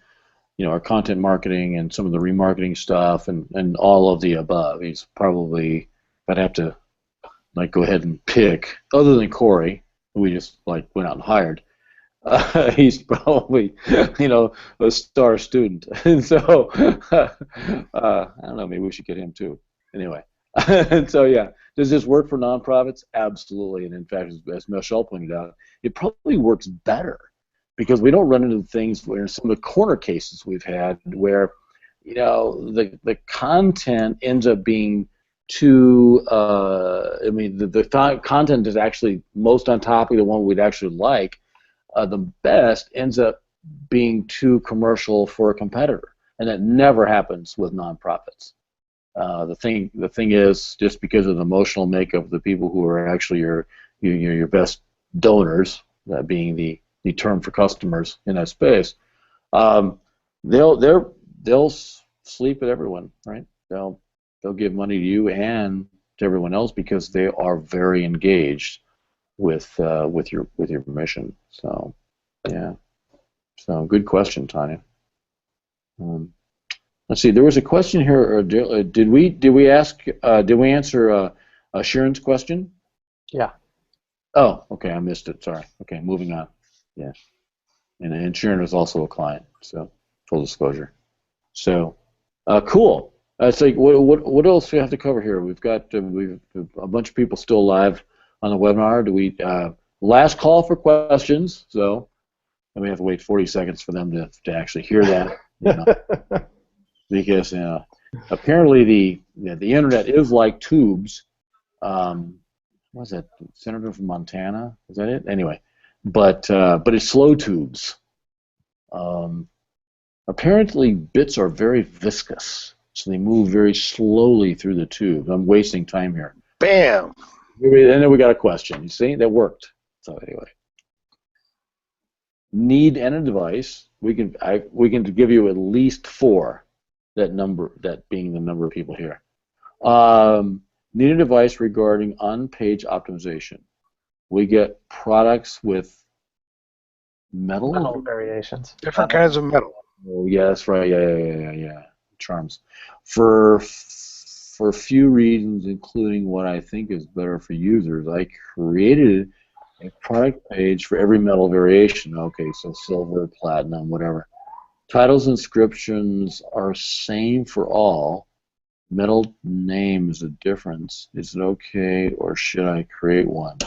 our content marketing and some of the remarketing stuff and all of the above. He's probably, I'd have to go ahead and pick, other than Corey, who we just went out and hired. He's probably, a star student. And so, I don't know, maybe we should get him too. Anyway, and so yeah, does this work for nonprofits? Absolutely. And in fact, as Michelle pointed out, it probably works better because we don't run into things where some of the corner cases we've had where, the content ends up being too, the content is actually most on topic, the one we'd actually like, the best ends up being too commercial for a competitor, and that never happens with nonprofits. The thing is, just because of the emotional makeup of the people who are actually your best donors, that being the term for customers in that space, they'll sleep at everyone, right? They'll give money to you and to everyone else because they are very engaged. with your permission. So yeah. So good question, Tanya. Let's see. There was a question here. Did we answer Sharon's question? Yeah. Oh, okay. I missed it. Sorry. Okay, moving on. Yeah. And Sharon is also a client. So full disclosure. So cool. So what else do we have to cover here? We've a bunch of people still live on the webinar. Do we last call for questions? So and we have to wait 40 seconds for them to actually hear that. You know. Because apparently the internet is like tubes. What was that? Senator from Montana? Is that it? Anyway, but it's slow tubes. Apparently bits are very viscous, so they move very slowly through the tube. I'm wasting time here. Bam! And then we got a question. You see, that worked. So anyway, need and a device. We can give you at least 4. That being the number of people here. Need a device regarding on-page optimization. We get products with metal variations. Different kinds of metal. Oh, yeah, that's right. Yeah. Charms. For a few reasons, including what I think is better for users, I created a product page for every metal variation. Okay, so silver, platinum, whatever. Titles and inscriptions are same for all. Metal name is a difference. Is it okay, or should I create one?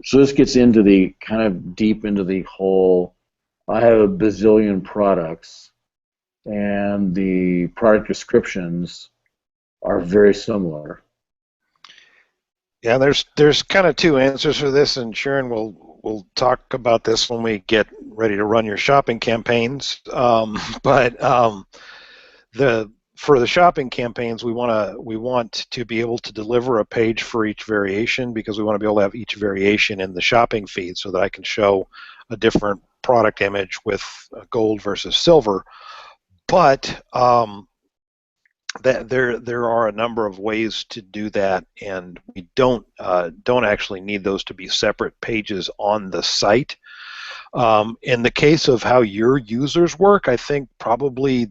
So this gets into the kind of deep into the whole. I have a bazillion products, and the product descriptions are very similar. Yeah, there's kind of 2 answers for this, and Sharon will talk about this when we get ready to run your shopping campaigns. For the shopping campaigns, we want to be able to deliver a page for each variation, because we want to be able to have each variation in the shopping feed so that I can show a different product image with gold versus silver. But there are a number of ways to do that, and we don't actually need those to be separate pages on the site. In the case of how your users work, I think probably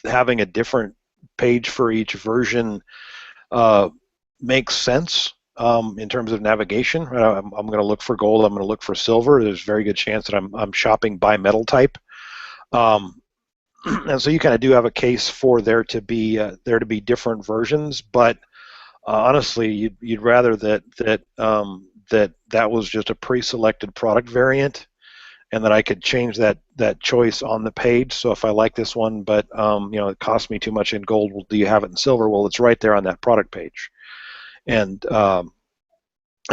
having a different page for each version makes sense in terms of navigation. I'm going to look for gold. I'm going to look for silver. There's a very good chance that I'm shopping by metal type. And so you kind of do have a case for there to be different versions, but honestly, you'd rather that was just a pre-selected product variant, and that I could change that choice on the page. So if I like this one, but it costs me too much in gold, well, do you have it in silver? Well, it's right there on that product page, and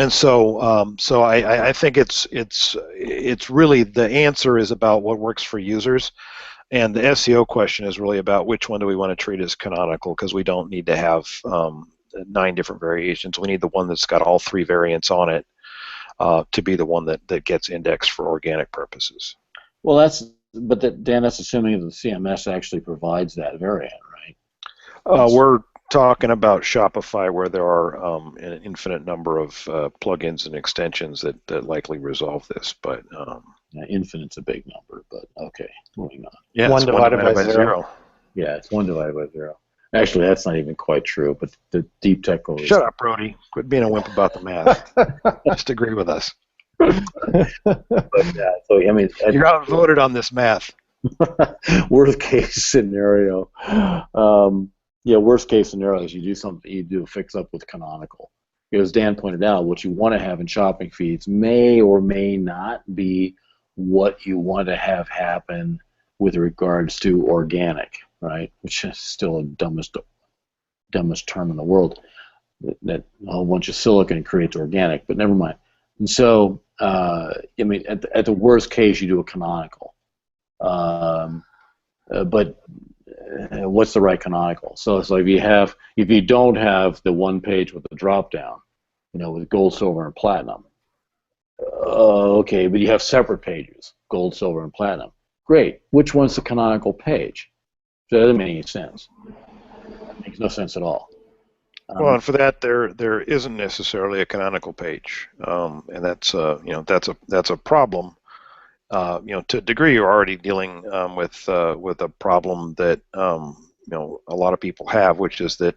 so I think it's really, the answer is about what works for users. And the SEO question is really about which one do we want to treat as canonical, because we don't need to have 9 different variations. We need the one that's got all 3 variants on it to be the one that gets indexed for organic purposes. Well, Dan, that's assuming that the CMS actually provides that variant, right? We're talking about Shopify, where there are an infinite number of plugins and extensions that likely resolve this, but infinite's a big number, but okay, moving on. Yeah, 1 divided by 0. Yeah, it's 1 divided by 0. Actually, that's not even quite true, but the deep tech goes. Shut up, Brody. Quit being a wimp about the math. Just agree with us. But yeah, so I mean, you're outvoted on this math. Worst case scenario. Worst case scenario is you do a fix up with canonical. As Dan pointed out, what you want to have in shopping feeds may or may not be what you want to have happen with regards to organic, right? Which is still the dumbest term in the world. That a whole bunch of silicon creates organic, but never mind. And so, at the worst case, you do a canonical. But what's the right canonical? So it's like if you don't have the one page with the drop down, with gold, silver, and platinum. Okay, but you have separate pages, gold, silver, and platinum. Great. Which one's the canonical page? That doesn't make any sense. It makes no sense at all. Well, and for that, there isn't necessarily a canonical page, and that's that's a problem. To a degree, you're already dealing with a problem that a lot of people have, which is that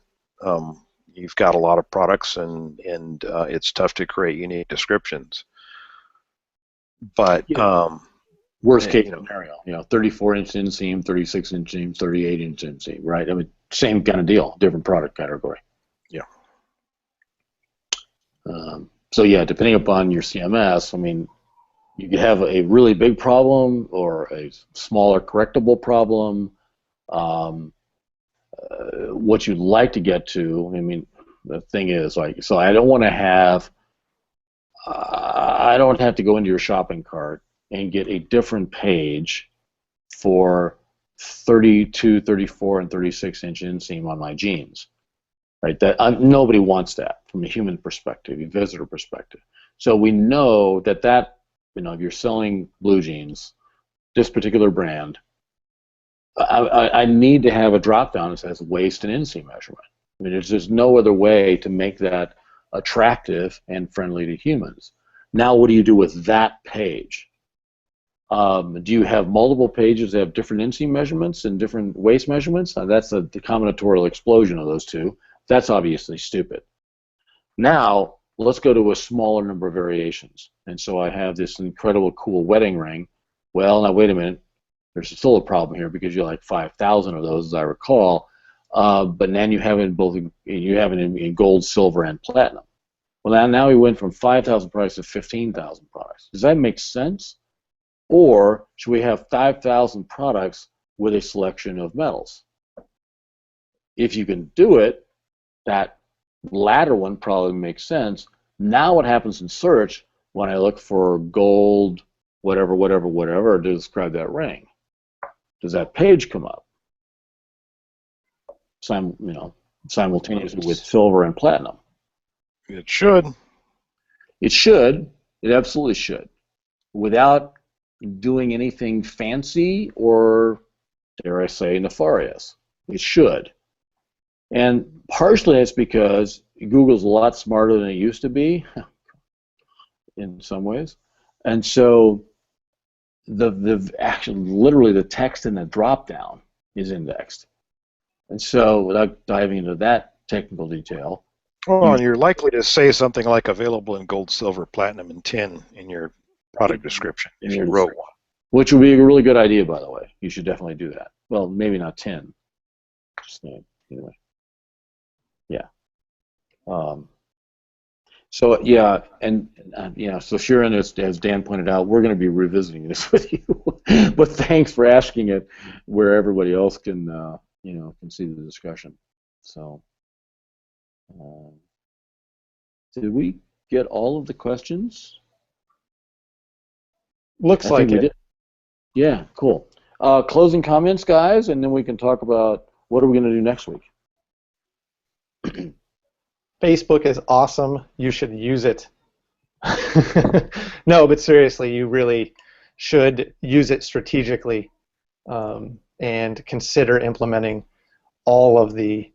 you've got a lot of products, and it's tough to create unique descriptions. But worst case scenario, 34-inch inseam, 36-inch inseam, 38-inch inseam, right? I mean, same kind of deal, different product category. Yeah. So yeah, depending upon your CMS, I mean, you could have a really big problem or a smaller correctable problem. What you'd like to get to, I mean, the thing is, like, so I don't want to have, I don't have to go into your shopping cart and get a different page for 32, 34, and 36-inch inseam on my jeans, right? That nobody wants that from a human perspective, a visitor perspective. So we know that if you're selling blue jeans, this particular brand, I need to have a drop down that says waist and inseam measurement. I mean, there's just no other way to make that attractive and friendly to humans. Now, what do you do with that page? Do you have multiple pages that have different inseam measurements and different waist measurements? That's the combinatorial explosion of those two. That's obviously stupid. Now, let's go to a smaller number of variations. And so I have this incredible cool wedding ring. Well, now wait a minute. There's still a problem here because you have like 5,000 of those, as I recall. But then you have it in gold, silver, and platinum. Well, now we went from 5,000 products to 15,000 products. Does that make sense? Or should we have 5,000 products with a selection of metals? If you can do it, that latter one probably makes sense. Now what happens in search when I look for gold, whatever, to describe that ring? Does that page come up simultaneously with silver and platinum? It should. It should. It absolutely should. Without doing anything fancy or, dare I say, nefarious. It should. And partially it's because Google's a lot smarter than it used to be in some ways. And so literally the text in the drop down is indexed. And so without diving into that technical detail, well, and you're likely to say something like available in gold, silver, platinum, and tin in your product description if you wrote one. Which would be a really good idea, by the way. You should definitely do that. Well, maybe not 10. Just anyway. Yeah. So yeah, and so Sharon, as Dan pointed out, we're going to be revisiting this with you. But thanks for asking it, where everybody else can can see the discussion. So, did we get all of the questions? Looks like it. Did. Yeah, cool. Closing comments, guys, and then we can talk about what are we going to do next week. Facebook is awesome. You should use it. No, but seriously, you really should use it strategically and consider implementing all of the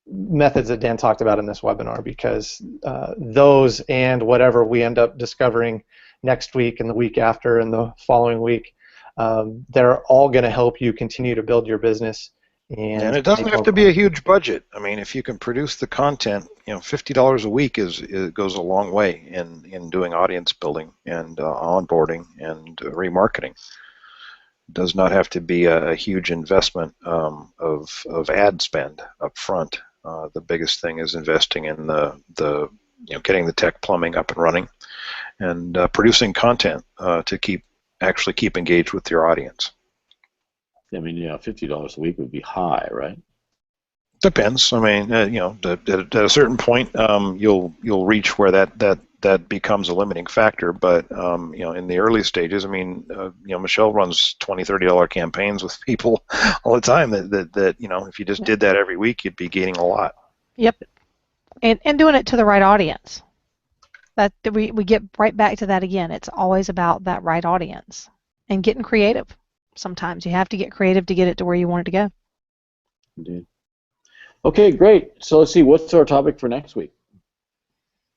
methods that Dan talked about in this webinar, because those and whatever we end up discovering next week and the week after and the following week, they're all going to help you continue to build your business. And it doesn't have to be a huge budget. I mean, if you can produce the content, $50 a week goes a long way in doing audience building and onboarding and remarketing. It does not have to be a huge investment of ad spend up front. The biggest thing is investing in the getting the tech plumbing up and running, and producing content to actually keep engaged with your audience. I mean, $50 a week would be high, right? Depends. I mean, at a certain point, you'll reach where that becomes a limiting factor. But in the early stages, I mean, Michelle runs $20, $30 campaigns with people all the time. That if you just did that every week, you'd be gaining a lot. Yep, and doing it to the right audience. That we get right back to that again. It's always about that right audience and getting creative. Sometimes you have to get creative to get it to where you want it to go. Indeed. Okay, great. So let's see. What's our topic for next week?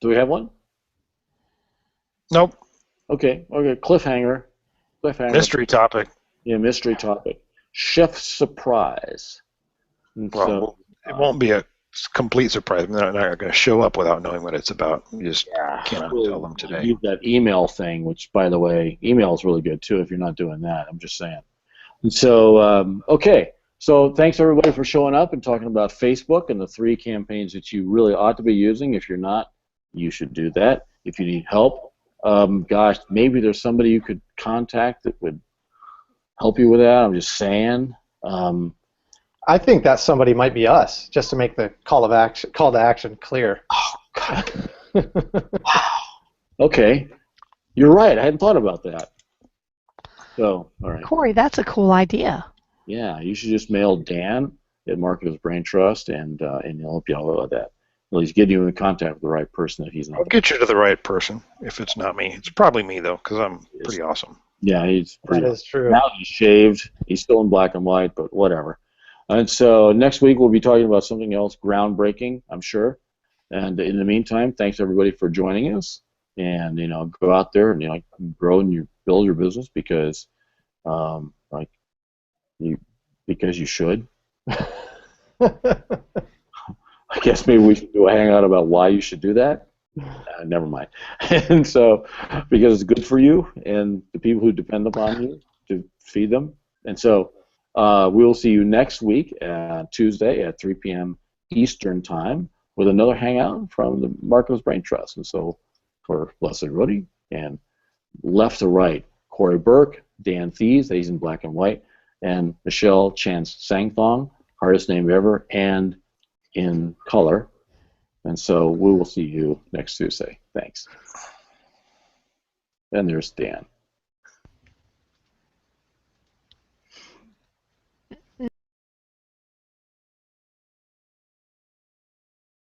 Do we have one? Nope. Okay. Okay. Cliffhanger. Cliffhanger. Mystery topic. Yeah, mystery topic. Chef surprise. And so, Well, it won't be a complete surprise. They're not going to show up without knowing what it's about. You just yeah, cannot tell them today. use that email thing, which, by the way, email is really good too if you're not doing that. I'm just saying. And so, okay. So thanks everybody for showing up and talking about Facebook and the 3 campaigns that you really ought to be using. If you're not, you should do that. If you need help, gosh, maybe there's somebody you could contact that would help you with that. I'm just saying. I think that somebody might be us, just to make the call to action clear. Oh, God. Wow. Okay. You're right. I hadn't thought about that. So, all right. Corey, that's a cool idea. Yeah, you should just mail Dan at Marketers Brain Trust, and he'll help you out with that. Well, he's getting you in contact with the right person if he's not. I'll get you to the right person if it's not me. It's probably me, though, because I'm pretty awesome. Yeah, he's pretty. That is true. Now he's shaved. He's still in black and white, but whatever. And so next week we'll be talking about something else groundbreaking, I'm sure. And in the meantime, thanks everybody for joining us. And go out there and grow and build your business because, because you should. I guess maybe we should do a hangout about why you should do that. Never mind. And so, because it's good for you and the people who depend upon you to feed them. And so, we will see you next week, Tuesday at 3 p.m. Eastern Time, with another hangout from the Marco's Brain Trust. And so, for blessed everybody, and left to right, Corey Burke, Dan Thies, he's in black and white, and Michelle Chance Sangthong, hardest name ever, and in color. And so we will see you next Tuesday. Thanks. And there's Dan.